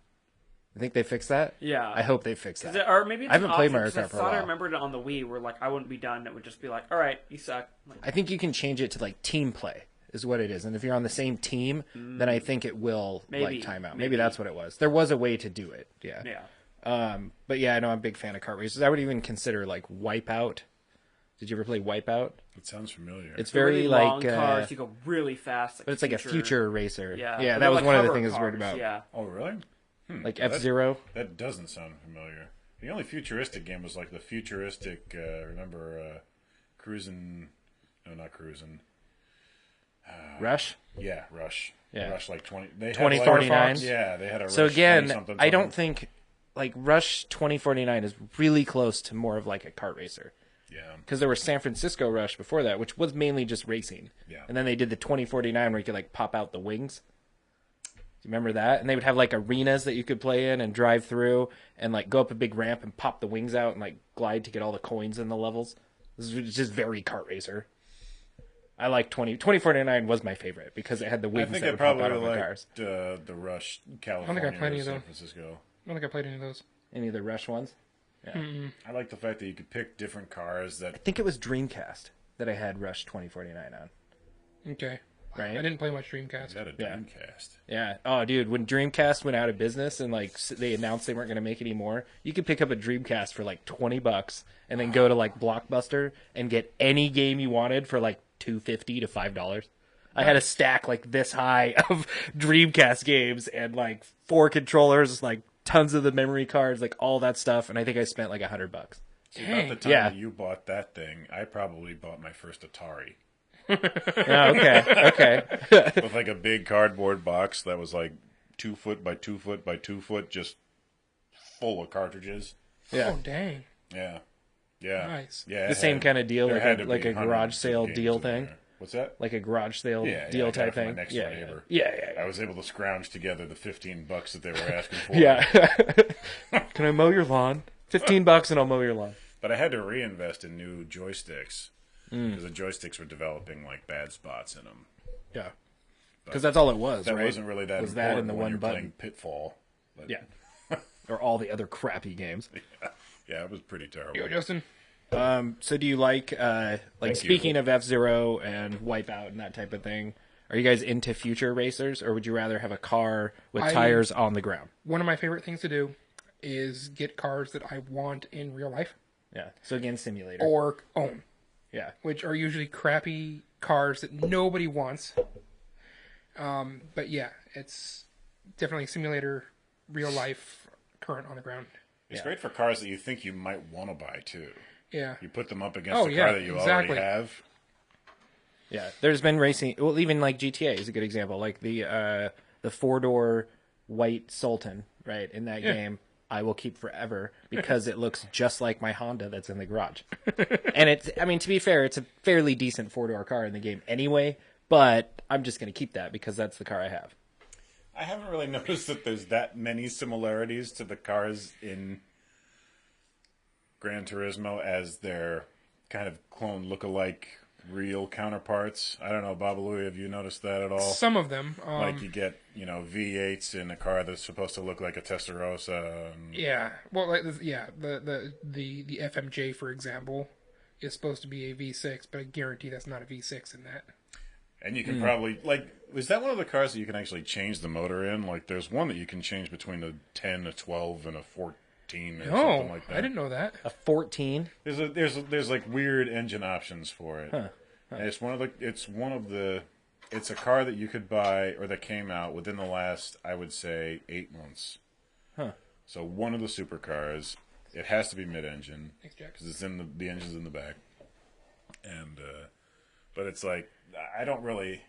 I think they fixed that? Yeah. I hope they fix that. Or maybe it's I haven't an played option, Mario 'cause Kart for a I thought I while. remembered it on the Wii where, like, I wouldn't be done. It would just be like, all right, you suck. Like, I think you can change it to, like, team play is what it is. And if you're on the same team, then I think it will, Maybe. like, time out. Maybe. Maybe that's what it was. There was a way to do it, yeah. But yeah, I know I'm a big fan of kart races. I would even consider, like, Wipeout. Did you ever play Wipeout? It sounds familiar. It's They're very, really like... long cars. You go really fast. But it's like a future racer. Yeah. Yeah, But that they're was like one of the hover things I was worried cars, about. Yeah. Oh, really? Like F-Zero. That doesn't sound familiar. The only futuristic game was like the futuristic, Cruisin'... No, not Cruisin'. Rush? Yeah, Rush. Yeah. Rush like 20... They had 2049? Like, yeah, they had a Rush So again, 20-something. I don't think... Like, Rush 2049 is really close to more of like a kart racer. Yeah. Because there was San Francisco Rush before that, which was mainly just racing. Yeah. And then they did the 2049 where you could, like, pop out the wings. Do you remember that? And they would have, like, arenas that you could play in and drive through and, like, go up a big ramp and pop the wings out and, like, glide to get all the coins in the levels. This is just very kart racer. I like 2049 was my favorite because it had the I wings think that I would pop out probably of the liked cars. the Rush California I played any or of San them. Francisco. I don't think I played any of those. Any of the Rush ones? I like the fact that you could pick different cars I that... think it was Dreamcast that I had Rush 2049 on. Okay. Right? I didn't play much Dreamcast. Is that a Yeah. Dreamcast? Yeah. Oh, dude, when Dreamcast went out of business and like they announced they weren't going to make any more, you could pick up a Dreamcast for like $20 and then go to like Blockbuster and get any game you wanted for like $2.50 to $5. I had a stack like this high of Dreamcast games and like 4 controllers, like tons of the memory cards, like all that stuff, and I think I spent like $100. See, about the time Yeah. that you bought that thing, I probably bought my first Atari. Yeah, okay. With like a big cardboard box that was like 2 foot by 2 foot by 2 foot, just full of cartridges. Yeah. Oh, dang. Yeah. Yeah. Nice. Yeah. The same kind of deal, there like had a, to like be a garage hundreds of sale games deal in thing. there. What's that? Like a garage sale Yeah, deal I got type it from my thing. next Yeah, door neighbor. yeah. I was able to scrounge together the $15 that they were asking for. Yeah. Can I mow your lawn? $15 and I'll mow your lawn. But I had to reinvest in new joysticks because the joysticks were developing like bad spots in them. Yeah. Because that's all it was, That right? wasn't really that was important that in the when one you're button. playing Pitfall. But Yeah. Or all the other crappy games. yeah, it was pretty terrible. You go, Justin. So do you like Thank you. speaking of F-Zero and Wipeout and that type of thing, are you guys into future racers, or would you rather have a car with tires on the ground? One of my favorite things to do is get cars that I want in real life Yeah. So again, simulator. or own, Yeah. which are usually crappy cars that nobody wants. But yeah, it's definitely simulator, real life, current on the ground. It's great for cars that you think you might want to buy too. Yeah. You put them up against Oh, a yeah, car that you exactly. already have. Yeah, there's been racing. Well, even like GTA is a good example. Like the 4-door white Sultan, right? In that game, I will keep forever because it looks just like my Honda that's in the garage. And it's, I mean, to be fair, it's a fairly decent 4-door car in the game anyway. But I'm just going to keep that because that's the car I have. I haven't really noticed that there's that many similarities to the cars in Gran Turismo as their kind of clone look-alike real counterparts. I don't know, Babalu, have you noticed that at all? Some of them. Like you get, V8s in a car that's supposed to look like a Testarossa. And... Yeah. Well, like, yeah, the FMJ, for example, is supposed to be a V6, but I guarantee that's not a V6 in that. And you can probably, is that one of the cars that you can actually change the motor in? Like, there's one that you can change between a 10, a 12, and a 14 or something like that. I didn't know that. A 14? There's like weird engine options for it. Huh. And it's one of the. It's a car that you could buy or that came out within the last, I would say, 8 months. Huh. So one of the supercars. It has to be mid-engine Thanks, Jack. because it's in the engine's in the back. And but it's like I don't really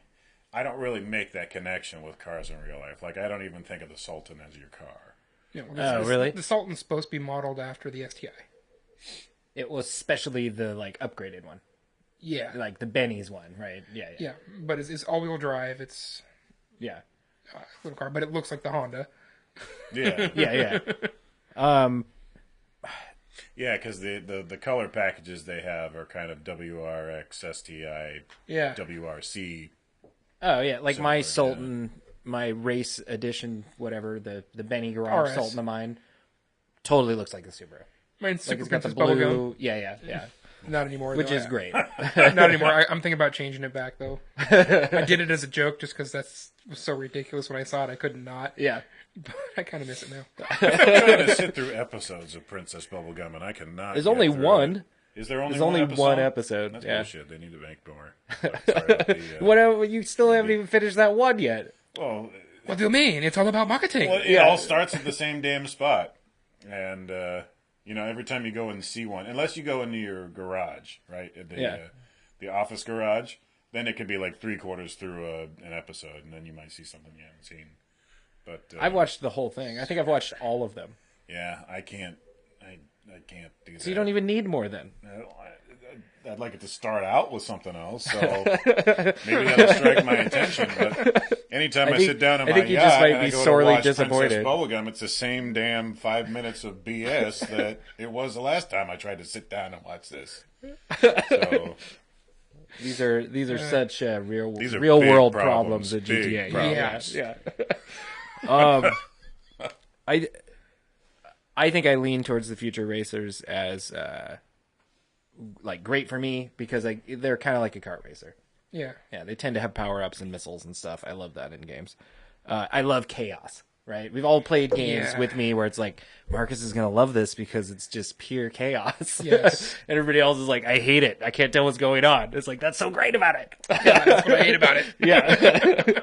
make that connection with cars in real life. Like I don't even think of the Sultan as your car. Yeah, well, really? The Sultan's supposed to be modeled after the STI. It was especially the like upgraded one, Yeah. like the Benny's one, right? Yeah. Yeah, but it's all-wheel drive. It's Yeah. a little car, but it looks like the Honda. Yeah, Yeah. yeah, because the color packages they have are kind of WRX, STI, Yeah. WRC. Oh yeah, like my Similar, Sultan, my race edition, whatever the Benny Garage RS. Sultan of mine, totally looks like the Subaru. Mine's Like Super it's got the Princess Bubblegum. blue. Yeah. Not anymore. Which though. is great. Not anymore. I'm thinking about changing it back, though. I did it as a joke just because was so ridiculous when I saw it. I couldn't not. Yeah. But I kind of miss it now. I'm trying to sit through episodes of Princess Bubblegum, and I cannot. There's get only through one. it. Is there only There's only episode? one episode. That's Yeah. bullshit. They need to make more. Sorry about the, What? You still haven't even finished that one yet. well, What do you mean? It's all about marketing. it all starts at the same damn spot, and every time you go and see one, unless you go into your garage, right? The office garage, then it could be like 3/4 through an episode, and then you might see something you haven't seen. But I've watched the whole thing. I think I've watched all of them. yeah, I can't. I can't do that. So you don't even need more then. I'd like it to start out with something else, so maybe that'll strike my attention. But anytime I sit down in I my think you yacht just might and I be go sorely to watch disappointed. Princess Bubblegum, it's the same damn 5 minutes of BS that it was the last time I tried to sit down and watch this. So These are such these are real big world problems, problems at big GTA. problems. Yeah. I think I lean towards the future racers as like great for me because they're kind of like a kart racer. Yeah. Yeah, they tend to have power ups and missiles and stuff. I love that in games. I love chaos. Right, we've all played games with me where it's like Marcus is gonna love this because it's just pure chaos. Yes. And everybody else is like, I hate it. I can't tell what's going on. It's like that's so great about it. Yeah, that's what I hate about it. Yeah.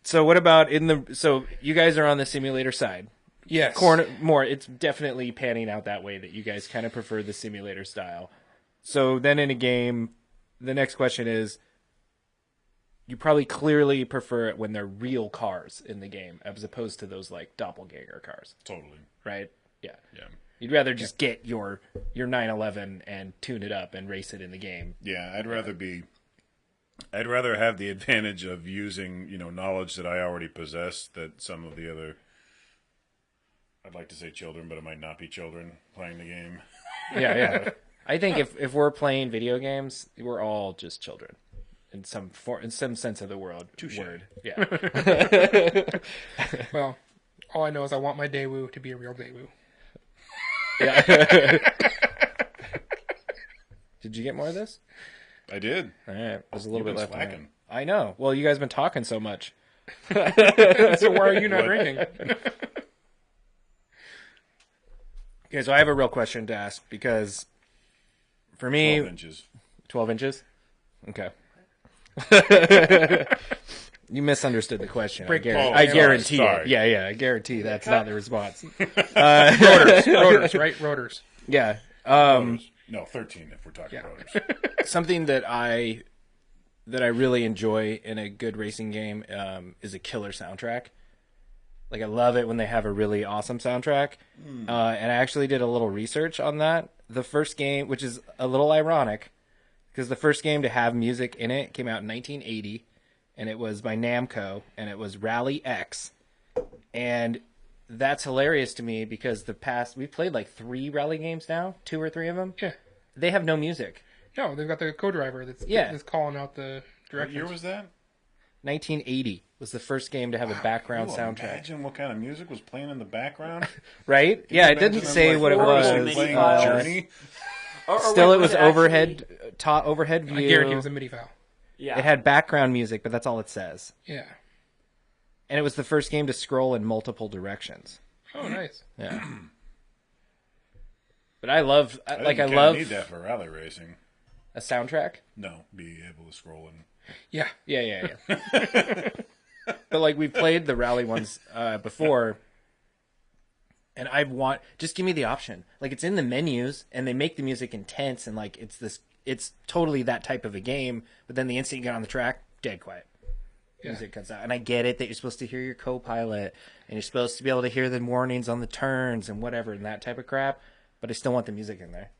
So what about so you guys are on the simulator side. Yes. It's definitely panning out that way that you guys kind of prefer the simulator style. So then in a game, the next question is, you probably clearly prefer it when they're real cars in the game as opposed to those like doppelganger cars. totally, Right? Yeah. yeah. You'd rather just get your 911 and tune it up and race it in the game. Yeah, I'd rather have the advantage of using, knowledge that I already possess that some of the other, I'd like to say children, but it might not be children playing the game. Yeah. I think if we're playing video games, we're all just children in some sense of the word. Yeah. Well, all I know is I want my Daewoo to be a real Daewoo. Yeah. Did you get more of this? I did. All right. There's a little You've bit been left. slacking. I know. Well, you guys have been talking so much. So why are you not drinking? Okay, so I have a real question to ask because for me, 12 inches. 12 inches? Okay. You misunderstood the question. Break- I guarantee sorry. it. Yeah, I guarantee that's not the response. Rotors, right? Rotors. Yeah. Rotors. No, 13 if we're talking rotors. Something that I really enjoy in a good racing game is a killer soundtrack. Like I love it when they have a really awesome soundtrack. And I actually did a little research on that. The first game, which is a little ironic, because the first game to have music in it came out in 1980, and it was by Namco, and it was Rally X. And that's hilarious to me because we've played like 3 rally games now, 2 or 3 of them. Yeah. They have no music. No, they've got the co-driver that's calling out the What directions. year was that? 1980 was the first game to have a background Can you soundtrack. Imagine what kind of music was playing in the background. Right? Yeah, it didn't Imagine say them, what it was. horrible Playing MIDI Journey. Still, it was actually- overhead overhead view. I guarantee it was a MIDI file. Yeah. It had background music, but that's all it says. Yeah. And it was the first game to scroll in multiple directions. Oh, nice. Yeah. But I love, I like, I think you love. need that for rally racing. A soundtrack? No, be able to scroll and Yeah. Yeah. But like we've played the rally ones before, and just give me the option. Like it's in the menus, and they make the music intense, and like it's totally that type of a game. But then the instant you get on the track, dead quiet. Music cuts out, and I get it that you're supposed to hear your co-pilot, and you're supposed to be able to hear the warnings on the turns and whatever and that type of crap. But I still want the music in there.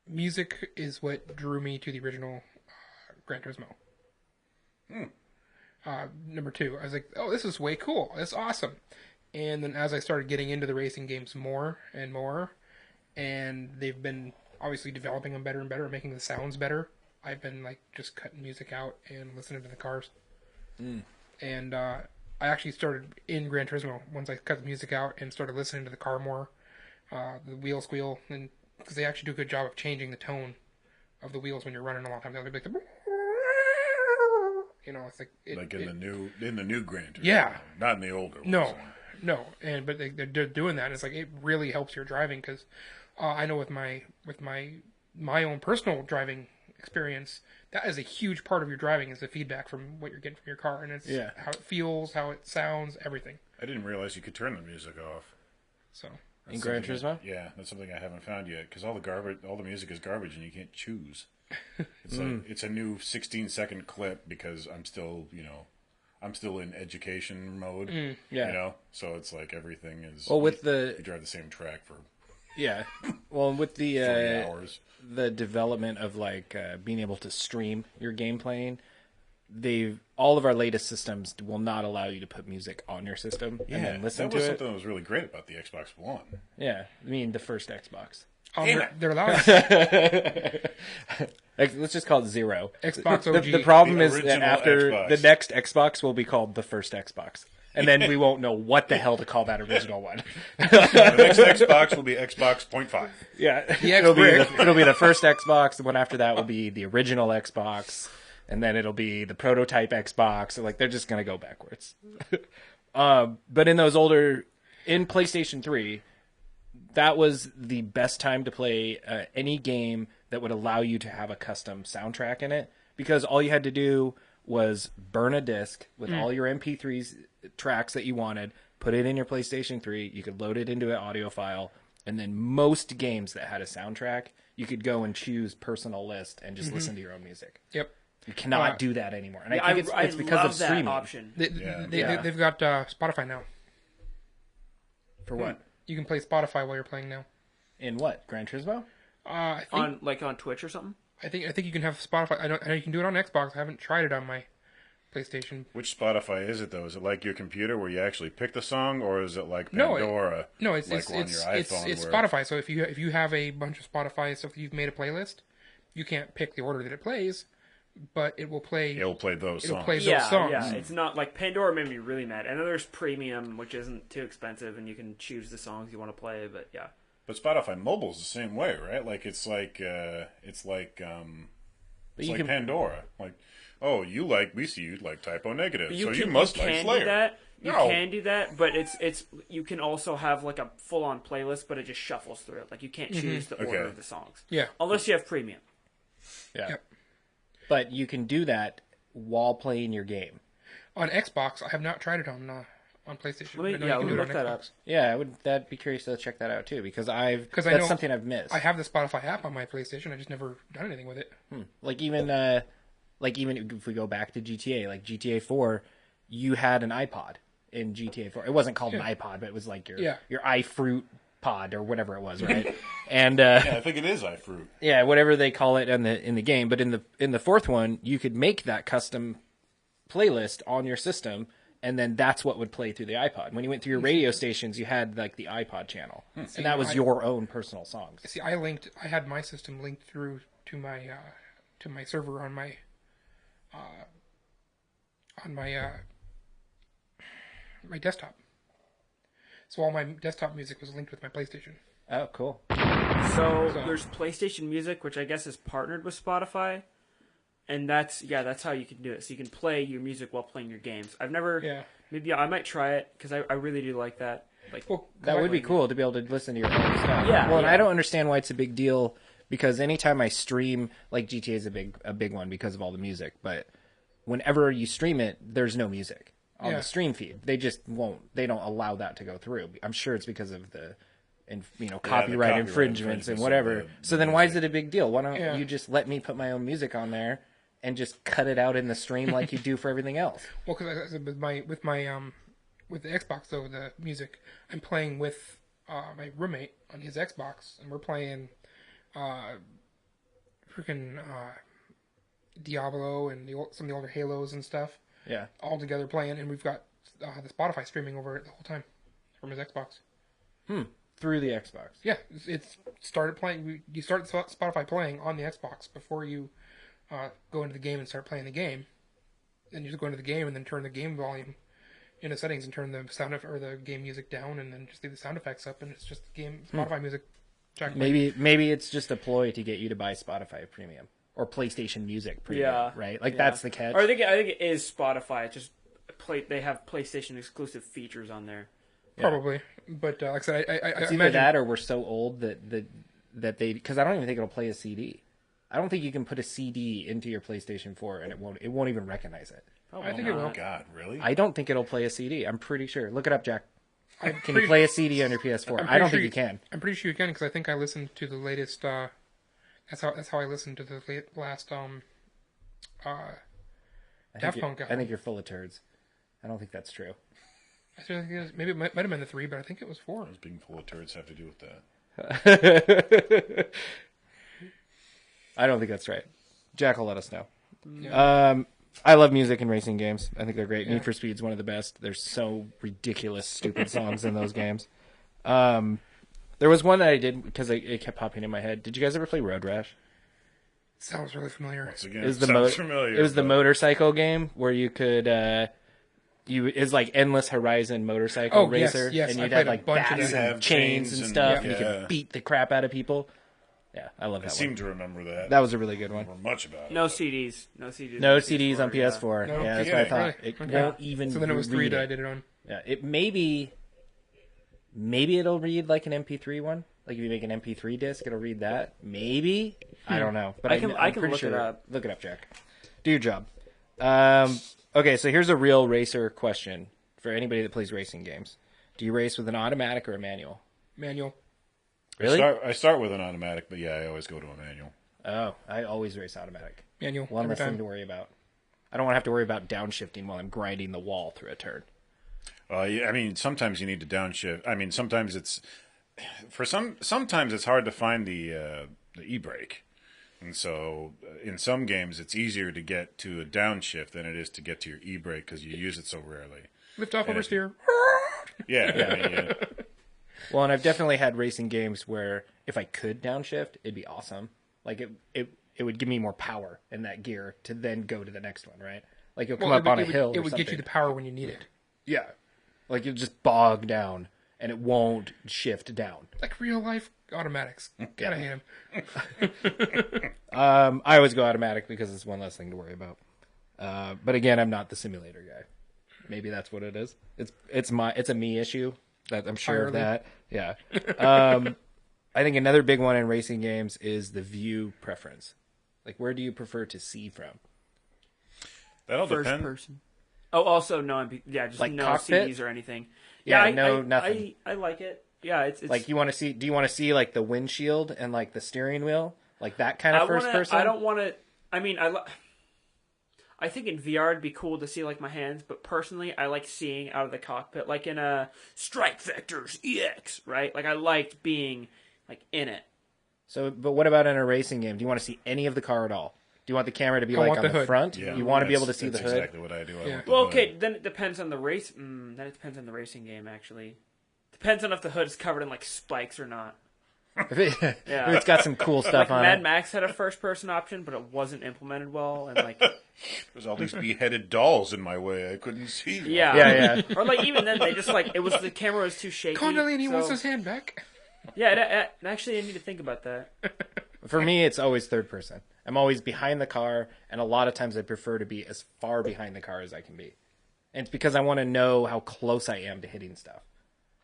Music is what drew me to the original Gran Turismo. Number 2, I was like, oh, this is way cool. That's awesome. And then as I started getting into the racing games more and more, and they've been obviously developing them better and better, making the sounds better, I've been like just cutting music out and listening to the cars. And I actually started in Gran Turismo once I cut the music out and started listening to the car more, the wheel squeal, and because they actually do a good job of changing the tone of the wheels when you're running a long time. They'll be like, it's like in the new Gran Turismo. Yeah, not in the older ones. No, but they're doing that. And it's like it really helps your driving because I know with my own personal driving experience, that is a huge part of your driving is the feedback from what you're getting from your car, and it's how it feels, how it sounds, everything. I didn't realize you could turn the music off. So in Gran Turismo, that's something I haven't found yet because all the music is garbage, and you can't choose. It's like it's a new 16-second clip because I'm still in education mode. So it's like everything is. Well, with you drive the same track for. Yeah, well, with the 40 hours. The development of like being able to stream your game playing, all of our latest systems will not allow you to put music on your system and then listen to it. That was something that was really great about the Xbox One. Yeah, I mean the first Xbox. They're allowed. Let's just call it 0. Xbox OG. The problem The is that original after Xbox. the next Xbox will be called the first Xbox. And then we won't know what the hell to call that original one. The next Xbox will be Xbox 0.5. Yeah, it'll be the first Xbox. The one after that will be the original Xbox, and then it'll be the prototype Xbox. So like they're just gonna go backwards. But in PlayStation 3, that was the best time to play any game that would allow you to have a custom soundtrack in it, because all you had to do was burn a disc with all your MP3s tracks that you wanted, put it in your PlayStation 3, you could load it into an audio file, and then most games that had a soundtrack, you could go and choose personal list and just listen to your own music. Yep. You cannot do that anymore. And I think it's because of streaming. Option. They've got Spotify now. For what? You can play Spotify while you're playing now. In what? Gran Turismo? I think, on Twitch or something? I think you can have Spotify. I know you can do it on Xbox. I haven't tried it on my PlayStation. Which Spotify is it though? Is it like your computer where you actually pick the song, or is it like Pandora? No, it's like it's on your iPhone it's where... Spotify. So if you have a bunch of Spotify stuff that you've made a playlist, you can't pick the order that it plays, but it will play. It'll play those songs. It'll play those songs. Yeah, it's not like Pandora made me really mad. I know there's Premium, which isn't too expensive, and you can choose the songs you want to play. But yeah. But Spotify Mobile's the same way, right? Like it's like Pandora. Like, oh, we see you like Typo Negative, so you must like Slayer. You can do that, but it's you can also have like a full on playlist, but it just shuffles through it. Like you can't choose the order of the songs. Yeah. Unless you have Premium. Yeah. Yep. But you can do that while playing your game. On Xbox, I have not tried it on PlayStation. Let me look that up. Yeah, I'd be curious to check that out too, because that's something I've missed. I have the Spotify app on my PlayStation. I just never done anything with it. Like even if we go back to GTA, like GTA 4, you had an iPod in GTA 4. It wasn't called an iPod, but it was like your iFruit pod or whatever it was, right? And I think it is iFruit. Yeah, whatever they call it in the game. But in the fourth one, you could make that custom playlist on your system, and then that's what would play through the iPod. When you went through your radio stations, you had like the iPod channel, and that was your own personal songs. See, I had my system linked through to my server on my my desktop. So all my desktop music was linked with my PlayStation. Oh, cool. So there's PlayStation Music, which I guess is partnered with Spotify, and that's how you can do it. So you can play your music while playing your games. I've never. Maybe I might try it because I really do like that. Like that would be cool to be able to listen to your own stuff. Yeah. Well, and I don't understand why it's a big deal because anytime I stream, like GTA is a big one because of all the music, but whenever you stream it, there's no music on the stream feed. They don't allow that to go through. I'm sure it's because of the copyright infringements and whatever. So then why is it a big deal? Why don't you just let me put my own music on there and just cut it out in the stream like you do for everything else? Well, because with the Xbox though, the music, I'm playing with my roommate on his Xbox, and we're playing freaking Diablo and some of the older Halos and stuff. Yeah, all together playing, and we've got the Spotify streaming over it the whole time from his Xbox. Through the Xbox. Yeah, it's started playing. You start Spotify playing on the Xbox before you go into the game and start playing the game. Then you just go into the game and then turn the game volume into settings and turn the or the game music down, and then just leave the sound effects up, and it's just the game Spotify music. Maybe it's just a ploy to get you to buy Spotify Premium or PlayStation Music Premium, right? Like that's the catch. Or I think it is Spotify. It's just they have PlayStation exclusive features on there. Probably, but like I said, I it's either imagine that or we're so old that they, because I don't even think it'll play a CD. I don't think you can put a CD into your PlayStation 4 and it won't even recognize it. I think it will. God, really? I don't think it'll play a CD. I'm pretty sure. Look it up, Jack. Can you play a CD on your PS4? I don't think you can. I'm pretty sure you can, because I think I listened to the latest. That's how I listened to the last Daft Punk album. I think you're full of turds. I don't think that's true. I think it was, maybe it might have been the 3, but I think it was 4. Does being full of turds have to do with that? I don't think that's right. Jack will let us know. Yeah. I love music and racing games. I think they're great. Need for Speed's one of the best. There's so ridiculous, stupid songs in those games. There was one that I did because it kept popping in my head. Did you guys ever play Road Rash? Sounds really familiar. Once again, It was familiar. It was the motorcycle game where you could it's like Endless Horizon motorcycle racer, yes, and I you'd played have a like bunch of bats them. and chains and stuff, and you yeah. could beat the crap out of people. Yeah, I love that I one. seem to remember that. That was a really good one. I don't remember much about it. No CDs. No CDs on PS4. No Yeah, that's what I thought. kidding. It Okay. won't even. So then it was 3 read that I did it on. Yeah, it maybe it'll read like an MP3 one. Like if you make an MP3 disc, it'll read that. Maybe I don't know, but I can I'm pretty look sure. it up. Look it up, Jack. Do your job. Okay, so here's a real racer question for anybody that plays racing games. Do you race with an automatic or a manual? Manual. Really? I start with an automatic, but I always go to a manual. Oh, I always race automatic. Manual. One every less thing time. to worry about. I don't want to have to worry about downshifting while I'm grinding the wall through a turn. I mean, sometimes you need to downshift. I mean, sometimes it's sometimes it's hard to find the e-brake, and so in some games it's easier to get to a downshift than it is to get to your e-brake because you use it so rarely. Lift off, oversteer. Yeah. I mean, yeah. Well, and I've definitely had racing games where if I could downshift, it'd be awesome. Like it would give me more power in that gear to then go to the next one, right? Like you'll come up on a hill. It would get you the power when you need it. Yeah. Like you'll just bog down and it won't shift down. Like real life automatics. Gotta hate them. I always go automatic because it's one less thing to worry about. But again, I'm not the simulator guy. Maybe that's what it is. It's a me issue. That I'm sure of that. Yeah. I think another big one in racing games is the view preference. Like, where do you prefer to see from? That'll First depend. person. Oh, also no just Like no cockpit? CDs or anything. Yeah, I nothing. I like it. Yeah, it's Like, do you want to see like the windshield and like the steering wheel, like that kind of first person? I don't want to. I mean, I think in VR it'd be cool to see like my hands, but personally, I like seeing out of the cockpit, like in a Strike Vectors EX, right? Like I liked being like in it. So, but what about in a racing game? Do you want to see any of the car at all? Do you want the camera to be like want on the the hood. front? Yeah, You want to be able to see the that's hood? exactly what I do. I Yeah. want the Well, hood. okay, then it depends on the race. Then it depends on the racing game, actually. Depends on if the hood is covered in like spikes or not. If it's got some cool stuff Like on Mad it. Max had a first-person option, but it wasn't implemented well, and like There's all these beheaded dolls in my way. I couldn't see them. Yeah. or like even then they just like it was the camera was too shaky. Condolini so- wants his hand back. Yeah, actually, I need to think about that. For me, it's always third person. I'm always behind the car, and a lot of times I prefer to be as far behind the car as I can be. And it's because I want to know how close I am to hitting stuff.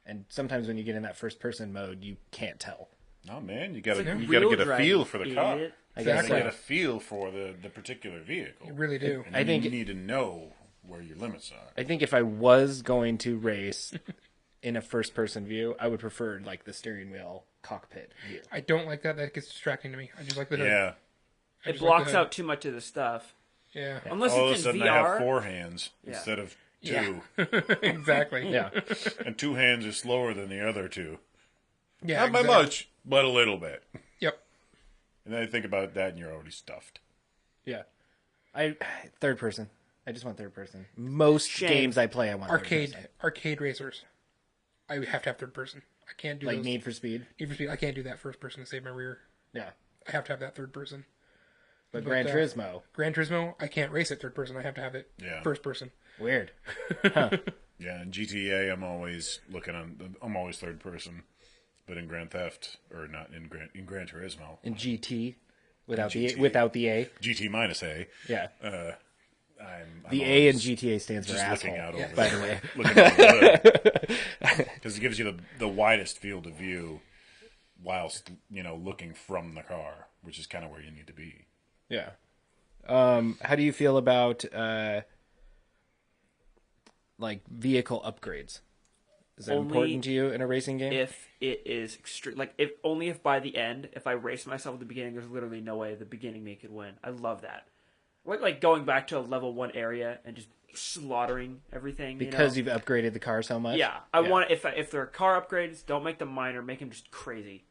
And sometimes when you get in that first person mode, you can't tell. No, man, you gotta It's like you gotta wheel get a driving, feel for the car. idiot. I You guess gotta so. get a feel for the particular vehicle. You really do. And I think- you need to know where your limits are. I think if I was going to race in a first-person view, I would prefer like the steering wheel cockpit view. I don't like that. That gets distracting to me. I just like the hood. Yeah. I It just like blocks the hood. out too much of the stuff. Yeah. Unless All of a it's in sudden, VR. I have 4 hands instead of 2, Yeah. Exactly. Yeah, and 2 hands are slower than the other 2. Yeah. Not by exactly. much, but a little bit. Yep. And then you think about that, and you're already stuffed. yeah. Third person. I just want third person. Most Shame. games I play, I want third person. Arcade racers. I have to have third person. I can't do Like those. Need for Speed. Need for Speed. I can't do that first person to save my rear. Yeah, I have to have that third person. but Gran Turismo. Gran Turismo, I can't race it third person. I have to have it first person. Weird. Yeah, in GTA, I'm always third person. But in Grand Theft, or not in Gran Turismo, In GT, without GT. the A. GT minus A, Yeah. I'm The A in always GTA stands for just asshole. looking out over By there. the way. Looking over the hood. Because it gives you the widest field of view whilst, looking from the car, which is kind of where you need to be. Yeah. How do you feel about like vehicle upgrades? Is that Only important to you in a racing game? If it is extreme, like if by the end, if I race myself at the beginning, there's literally no way at the beginning me could win. I love that. Like going back to a level 1 area and just slaughtering everything. Because you've upgraded the car so much? Yeah, I want if there are car upgrades, don't make them minor, make them just crazy.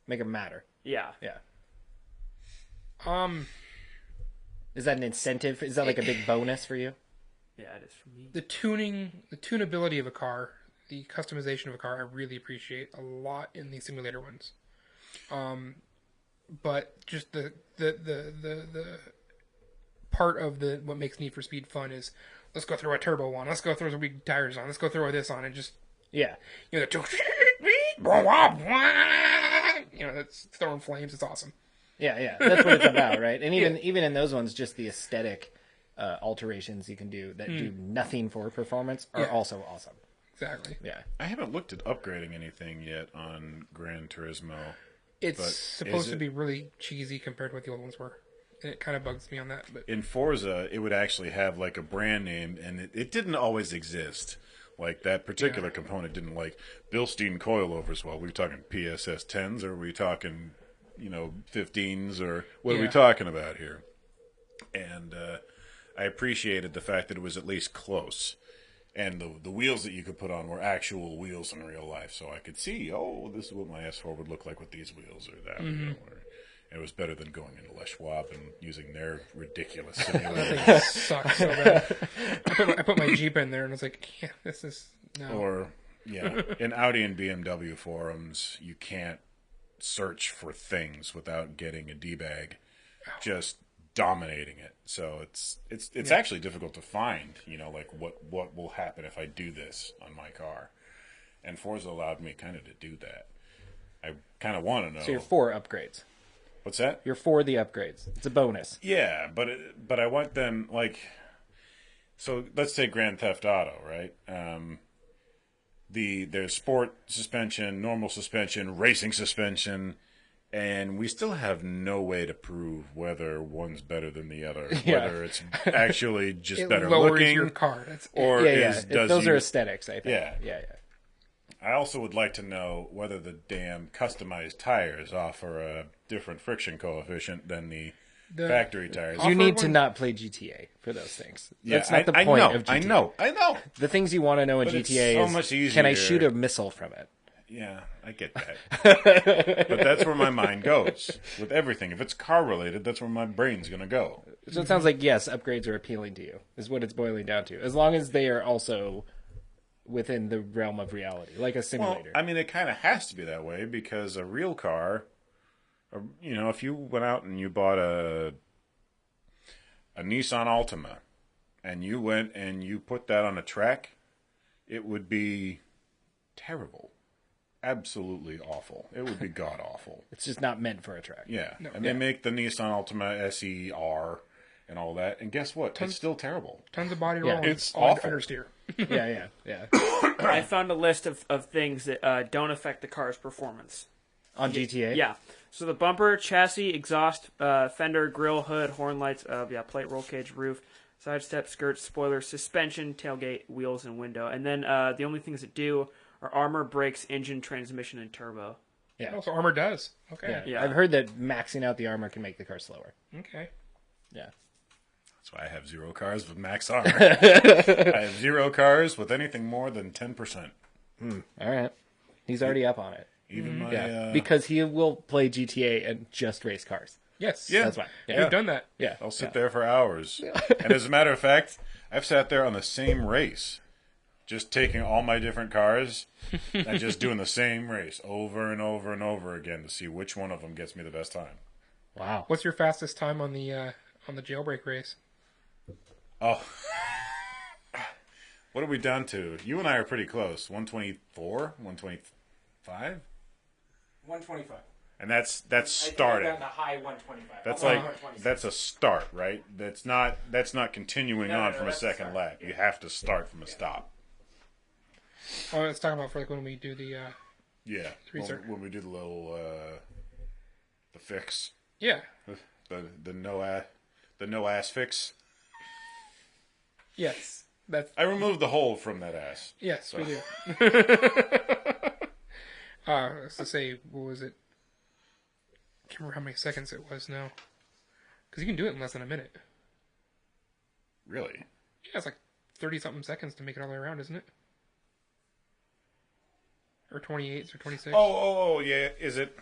Make it matter. Yeah. Yeah. Um, Is that an incentive? Is that like a big bonus for you? Yeah, it is for me. the tunability of a car, the customization of a car, I really appreciate a lot in the simulator ones. But just the part of what makes Need for Speed fun is let's go throw a turbo one, let's go throw some big tires on, let's go throw this on, and just Yeah. that's throwing flames. It's awesome. Yeah. That's what it's about, right? And even in those ones, just the aesthetic alterations you can do that do nothing for performance are also awesome. Exactly. Yeah. I haven't looked at upgrading anything yet on Gran Turismo. It's But supposed is to it- be really cheesy compared to what the old ones were. And it kind of bugs me on that. But In Forza, it would actually have like a brand name, and it didn't always exist. Like that particular component didn't, like Bilstein coilovers. Well, we talking PSS 10s, or are we talking, 15s, or what are we Yeah. talking about here? And I appreciated the fact that it was at least close. And the wheels that you could put on were actual wheels in real life, so I could see, this is what my S4 would look like with these wheels, or that wheel. It was better than going into Les Schwab and using their ridiculous simulator. that thing sucks so bad. I put my Jeep in there and I was like, yeah, this is no. Or, in Audi and BMW forums, you can't search for things without getting a debag just dominating it. So it's actually difficult to find, like what will happen if I do this on my car. And Forza allowed me kind of to do that. I kind of want to know. So you're for upgrades. What's that? You're for the upgrades. It's a bonus. Yeah, but I want them, like, so let's say Grand Theft Auto, right? There's sport suspension, normal suspension, racing suspension, and we still have no way to prove whether one's better than the other, whether it's actually just It better lowers looking, your car. That's or Those are aesthetics, I think. Yeah. I also would like to know whether the damn customized tires offer a different friction coefficient than the factory tires. You need to one- not play GTA for those things. Yeah, That's not the I point know, of GTA. I know. The things you want to know in But it's GTA so is, much can I easier. shoot a missile from it? Yeah, I get that. But that's where my mind goes with everything. If it's car related, that's where my brain's going to go. So it sounds like, yes, upgrades are appealing to you, is what it's boiling down to. As long as they are also within the realm of reality, like a Well, simulator. I mean, it kind of has to be that way because a real car, if you went out and you bought a Nissan Altima and you went and you put that on a track, it would be terrible. Absolutely awful. It would be god awful. It's just not meant for a track. Yeah. And they make the Nissan Altima SER and all that. And guess what? It's still terrible. tons of body Yeah. roll. It's all awful. understeer. Yeah. I found a list of things that don't affect the car's performance. On GTA? Yeah. So the bumper, chassis, exhaust, fender, grille, hood, horn lights, plate, roll cage, roof, side step, skirt, spoiler, suspension, tailgate, wheels, and window. And then the only things that do are armor, brakes, engine, transmission, and turbo. Yeah. Oh, so armor does. Okay. Yeah. I've heard that maxing out the armor can make the car slower. Okay. Yeah. That's why I have 0 cars with max armor. I have 0 cars with anything more than 10%. All right. He's already up on it. Even my Yeah. Because he will play GTA and just race cars. Yes. Yeah. That's why. We've Yeah. done that. Yeah. I'll sit there for hours. And as a matter of fact, I've sat there on the same race, just taking all my different cars and just doing the same race over and over and over again to see which one of them gets me the best time. Wow. What's your fastest time on the jailbreak race? Oh. What are we down to? You and I are pretty close. 124? 125? 125. And that's starting. The high 125. That's like that's a start, right? That's not continuing on from a second lap. You have to start from a stop. Oh, let's talk about for like when we do the Yeah. Research. When we do the little the fix, yeah. the no ass fix. Yes. That's I removed the hole from that ass. yes, we do. Let's just say, what was it? I can't remember how many seconds it was now. Because you can do it in less than a minute. Really? Yeah, it's like 30-something seconds to make it all the way around, isn't it? Or 28 or 26. Oh, yeah. Is it?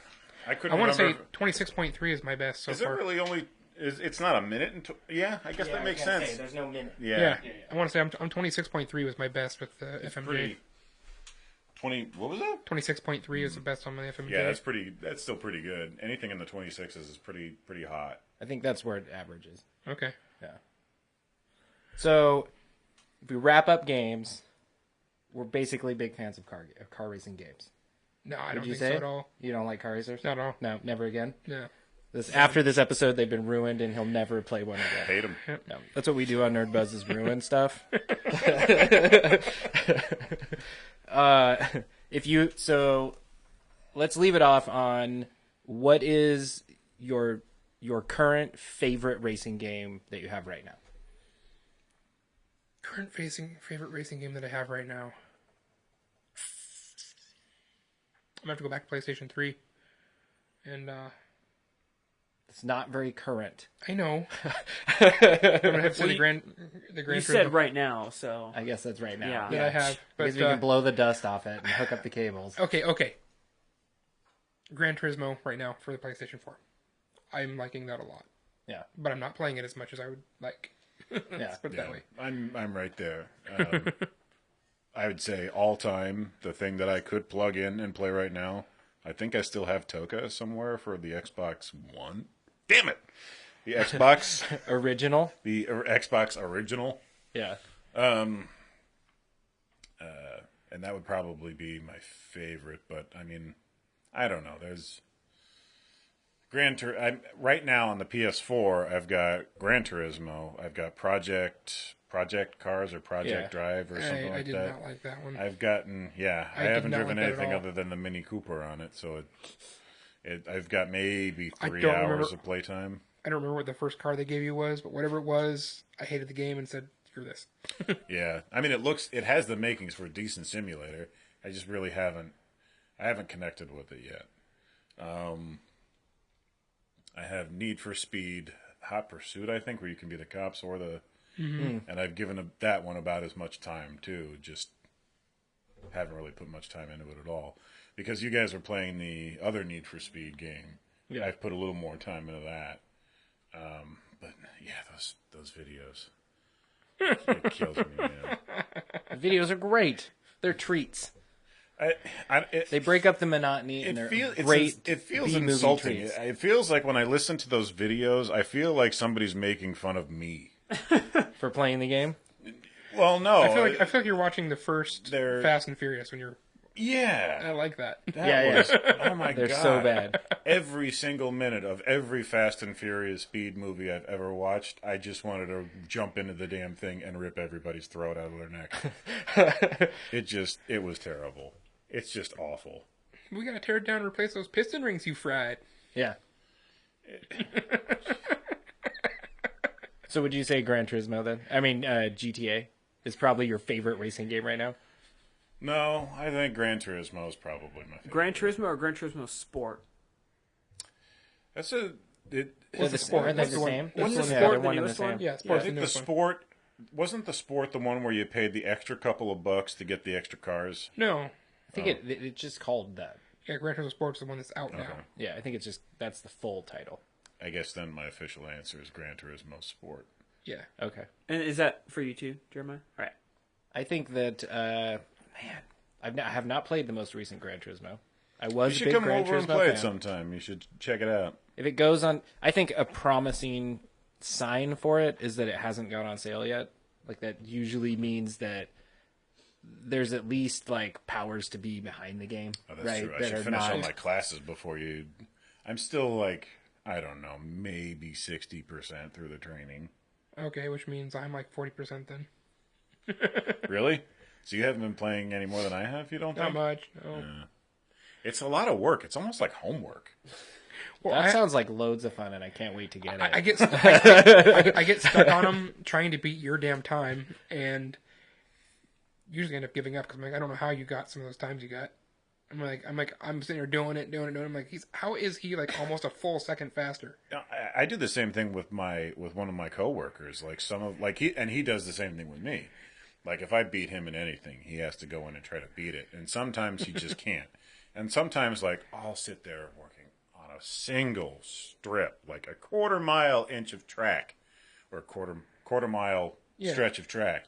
I couldn't I want to remember. say 26.3 is my best so Is it far. really only? It's not a minute? Yeah, I guess that makes sense. There's no minute. Yeah. I want to say I'm 26.3 was my best with the FMJ. Pretty. 20. What was that? 26.3 is the best on my FMJ. Yeah, that's pretty. That's still pretty good. Anything in the 26s is pretty hot. I think that's where it averages. Okay. Yeah. So, if we wrap up games, we're basically big fans of car racing games. No, I Would don't you think say? so at all. You don't like car racers? Not at all. No, never again? No. After this episode, they've been ruined, and he'll never play one again. Hate them. No, that's what we do on Nerdbuzz is ruin stuff. So let's leave it off on what is your current favorite racing game that you have right now. Current favorite racing game that I have right now. I'm gonna have to go back to PlayStation 3. And It's not very current. I know. I'm gonna have to say the Gran You Turismo said right now, so I guess that's right now. Yeah. that I have. But Because we can blow the dust off it and hook up the cables. okay. Gran Turismo right now for the PlayStation 4. I'm liking that a lot. Yeah. But I'm not playing it as much as I would like. Yeah. Let's put it that way. I'm right there. I would say all time the thing that I could plug in and play right now. I think I still have Toka somewhere for the Xbox One. Damn it! The Xbox, Original. the Xbox original, Yeah. and that would probably be my favorite. But I mean, I don't know. There's right now on the PS4. I've got Gran Turismo. I've got Project Cars or Project Drive or something I like did that. not like that one. I've gotten, I did haven't not driven like that at anything all. other than the Mini Cooper on it, so I've got maybe I 3 don't hours remember- of playtime. I don't remember what the first car they gave you was, but whatever it was, I hated the game and said, screw this. Yeah, I mean, it has the makings for a decent simulator. I just really haven't connected with it yet. I have Need for Speed Hot Pursuit, I think, where you can be the cops or the, and I've given that one about as much time too. Just haven't really put much time into it at all because you guys are playing the other Need for Speed game. Yeah. I've put a little more time into that. But yeah, those videos, it kills me, man. The videos are great. They're treats. They break up the monotony and they're great. It feels B-movie insulting. treats. It feels like when I listen to those videos, I feel like somebody's making fun of me. For playing the game. Well, no, I feel like you're watching the first They're- Fast and Furious when you're. I yeah, like that. that was. Oh my They're god, so bad. Every single minute of every Fast and Furious speed movie I've ever watched, I just wanted to jump into the damn thing and rip everybody's throat out of their neck. It was terrible. It's just awful. We gotta tear it down and replace those piston rings you fried. Yeah. So would you say Gran Turismo then? I mean, GTA is probably your favorite racing game right now? No, I think Gran Turismo is probably my favorite. Gran Turismo or Gran Turismo Sport? That's a... What's the sport? Are they What's the the one? same? What's the Yeah, sport, they're the one and the newest one? same. Yeah, I sport's the think the newest one. sport... Wasn't the sport the one where you paid the extra couple of bucks to get the extra cars? No. I think it's just called that. Yeah, Gran Turismo Sport's the one that's out now. Yeah, I think it's just, that's the full title. I guess then my official answer is Gran Turismo Sport. Yeah. Okay. And is that for you too, Jeremiah? All right. I think that, I have not played the most recent Gran Turismo. I You was a should big come Gran over and Turismo play fan. it sometime. You should check it out. If it goes on, I think a promising sign for it is that it hasn't gone on sale yet. Like that usually means that there's at least like powers to be behind the game, Oh, that's right? true. I That should are finish all not. my classes before you... I'm still like, I don't know, maybe 60% through the training. Okay, which means I'm like 40% then. Really? So you haven't been playing any more than I have, you don't Not think? much. No. It's a lot of work. It's almost like homework. Well, That sounds like loads of fun, and I can't wait to get it. I get stuck on them trying to beat your damn time, and usually end up giving up because I'm like, I don't know how you got some of those times you got. I'm sitting here doing it. I'm like, how is he like almost a full second faster? I do the same thing with one of my coworkers. Like he does the same thing with me. Like if I beat him in anything, he has to go in and try to beat it, and sometimes he just can't. And sometimes like I'll sit there working on a single strip, like a quarter mile inch of track, or quarter mile stretch of track,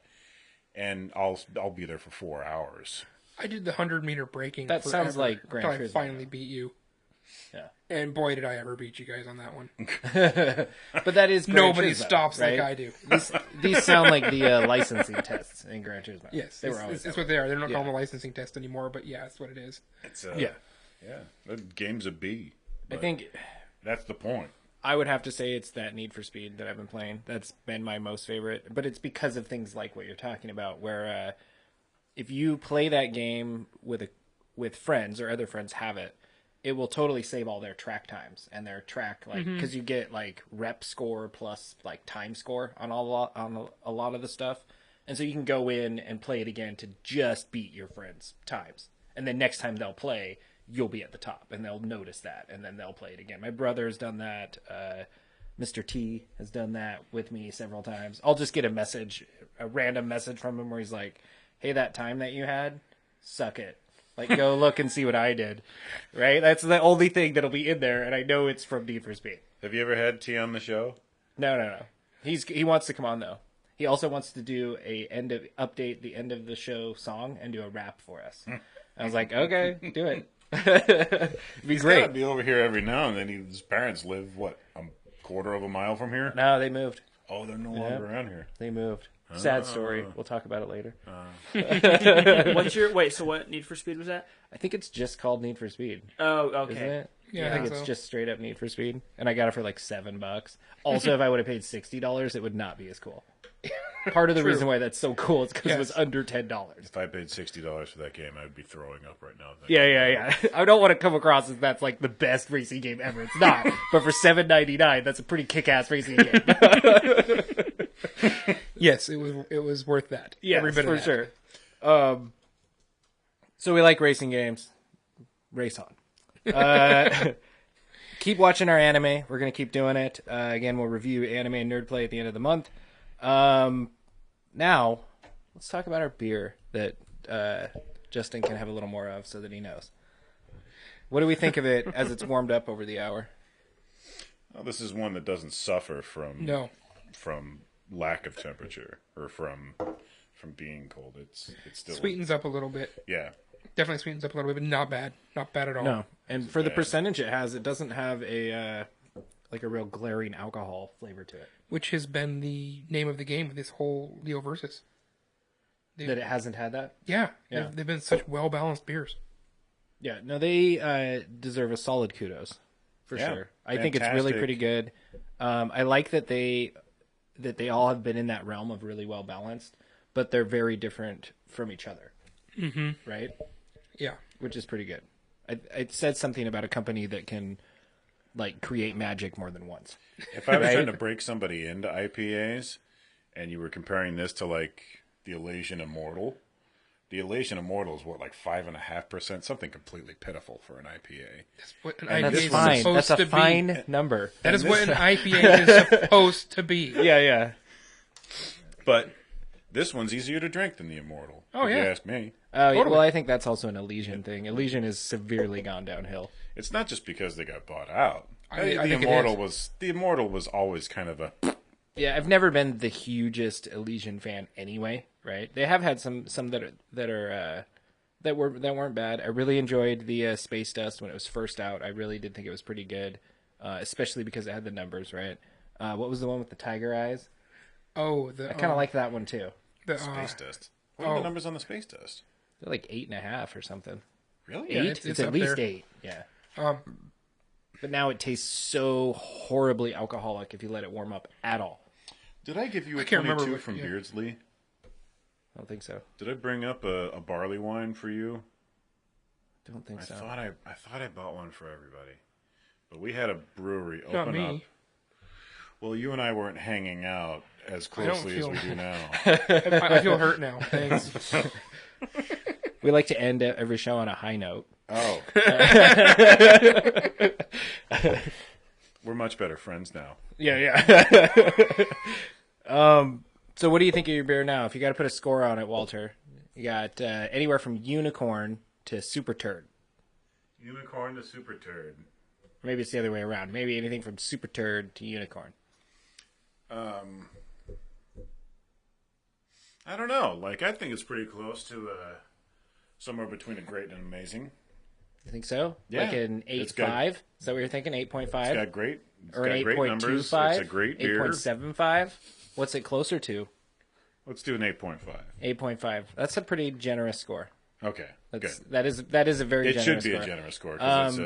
and I'll be there for 4 hours. I did the 100-meter braking. That sounds forever like Gran until I Turismo. finally beat you. Yeah. And boy, did I ever beat you guys on that one. But that is Gran Nobody Turismo, stops right? like I do. These sound like the licensing tests in Gran Turismo. Yes, they were always. it's what they are. They're not Yeah. calling them a licensing test anymore, but yeah, that's what it is. It's Yeah. The game's a B. I think That's the point. I would have to say it's that Need for Speed that I've been playing. That's been my most favorite. But it's because of things like what you're talking about, where if you play that game with friends or other friends have it, it will totally save all their track times and their track because you get like rep score plus like time score on a lot of the stuff, and so you can go in and play it again to just beat your friends' times, and then next time they'll play, you'll be at the top, and they'll notice that, and then they'll play it again. My brother's done that. Mr. T has done that with me several times. I'll just get a random message from him where he's like, "Hey, that time that you had, suck it. Like, go look and see what I did." Right? That's the only thing that'll be in there, and I know it's from Need for Speed. Have you ever had T on the show? No. He wants to come on though. He also wants to do update the end of the show song and do a rap for us. I was like, okay, do it. It'd be He's great. gotta be over here every now and then. His parents live a quarter of a mile from here. No, they moved. Oh, they're no longer around here. They moved. Sad story. We'll talk about it later. So what Need for Speed was that? I think it's just called Need for Speed. Oh, Isn't okay. it? Yeah, I think I think it's so. just straight up Need for Speed, and I got it for like $7. Also, if I would have paid $60, it would not be as cool. Part of the reason why that's so cool is because it was Yes. under $10. If I paid $60 for that game, I would be throwing up right now. Yeah. I don't want to come across as that's like the best racing game ever. It's not. But for $7.99, that's a pretty kick-ass racing game. Yes, it was worth that. Yes, Every bit of for that. sure. So we like racing games. Race on. Keep watching our anime. We're going to keep doing it. Again, we'll review anime and nerd play at the end of the month. Now, let's talk about our beer that Justin can have a little more of so that he knows. What do we think of it as it's warmed up over the hour? Well, this is one that doesn't suffer from lack of temperature or from being cold. It's still Sweetens up a little bit. Yeah. Definitely sweetens up a little bit, but not bad. Not bad at all. No. And for the bad. percentage it has, it doesn't have a real glaring alcohol flavor to it. Which has been the name of the game with this whole Leo versus. That it hasn't had that? Yeah. Yeah. They've been such well-balanced beers. Yeah, no, they deserve a solid kudos for Yeah, sure. I think it's really fantastic. pretty good. I like that they all have been in that realm of really well balanced, but they're very different from each other. Mm-hmm. Right? Yeah. Which is pretty good. it said something about a company that can like create magic more than once. If I was trying to break somebody into IPAs, and you were comparing this to like the Elation Immortal. The Elation Immortal is what, like 5.5%, something completely pitiful for an IPA. That's what an And IPA That's is fine. supposed That's a to fine be. number. That is what an IPA is supposed to be. Yeah. But this one's easier to drink than the Immortal. Oh, if yeah. you ask me. Well, I think that's also an Elysian thing. Elysian has severely gone downhill. It's not just because they got bought out. I the think Immortal was always kind of a. Yeah, I've never been the hugest Elysian fan anyway. Right? They have had some that weren't bad. I really enjoyed the Space Dust when it was first out. I really did think it was pretty good, especially because it had the numbers. Right? What was the one with the tiger eyes? Oh, I kind of like that one too. the Space Dust. What are the numbers on the Space Dust? They're like 8.5 or something. Really? Yeah, 8? it's It's at up least there. 8. Yeah. Um, But now it tastes so horribly alcoholic if you let it warm up at all. Did I give you a can't remember 22 what- from yeah. Beardsley? I don't think so. Did I bring up a barley wine for you? Don't think I so. thought I bought one for everybody, but we had a brewery not open me. up. Well, you and I weren't hanging out as closely as feel- we do now. I feel hurt now. Thanks. We like to end every show on a high note. Oh, we're much better friends now. Yeah. So what do you think of your beer now? If you got to put a score on it, Walter, you got anywhere from unicorn to super turd. Unicorn to super turd. Maybe it's the other way around. Maybe anything from super turd to unicorn. I don't know. Like, I think it's pretty close to somewhere between a great and amazing. You think so? Yeah. Like an It's 8.5? Is that what you're thinking? 8.5? It's got great. It's Or got an great numbers. 8.25? It's a great beer. 8.75? What's it closer to? Let's do an 8.5. 8.5. That's a pretty generous score. Okay, good. That is a very It generous should be score. a generous score because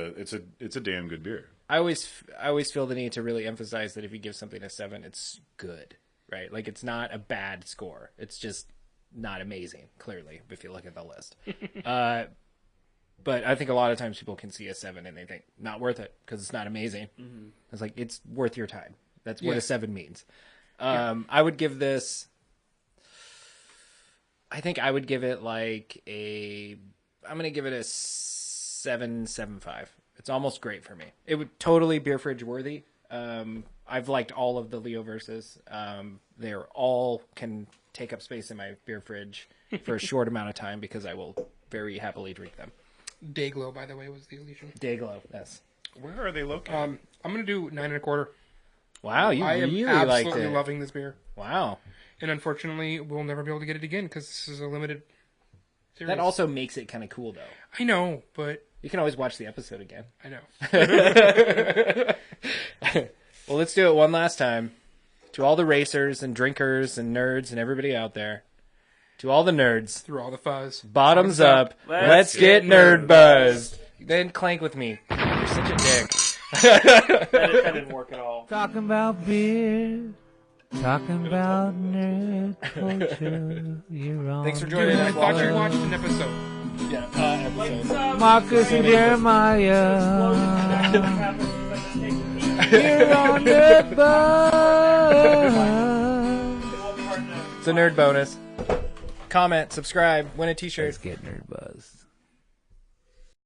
it's a damn good beer. I always feel the need to really emphasize that if you give something a 7, it's good, right? Like it's not a bad score. It's just not amazing, clearly, if you look at the list. But I think a lot of times people can see a 7 and they think not worth it because it's not amazing. Mm-hmm. It's like it's worth your time. That's what a 7 means. I would give this. I think I would give it like I'm going to give it a 7.75. It's almost great for me. It would totally beer fridge worthy. I've liked all of the Leo verses. They're all can take up space in my beer fridge for a short amount of time because I will very happily drink them. Dayglow, by the way, was the Elysian. Dayglow, yes. Where are they located? I'm going to do 9.25. Wow, you I am really liked absolutely it. loving this beer. Wow. And unfortunately, we'll never be able to get it again because this is a limited series. That also makes it kind of cool, though. I know, but You can always watch the episode again. I know. Well, let's do it one last time. To all the racers and drinkers and nerds and everybody out there. To all the nerds. Through all the fuzz. Bottoms up. Let's get nerd buzzed. Then clank with me. You're such a dick. That didn't work at all. Talking about beer, talking about nerd culture. You're on. Thanks for Dude, joining I us. thought you Walter. watched an episode. Yeah, episode. Marcus and Jeremiah. You're on Nerd Buzz. It's a nerd bonus. Comment, subscribe, win a t-shirt. Let's get nerd buzz.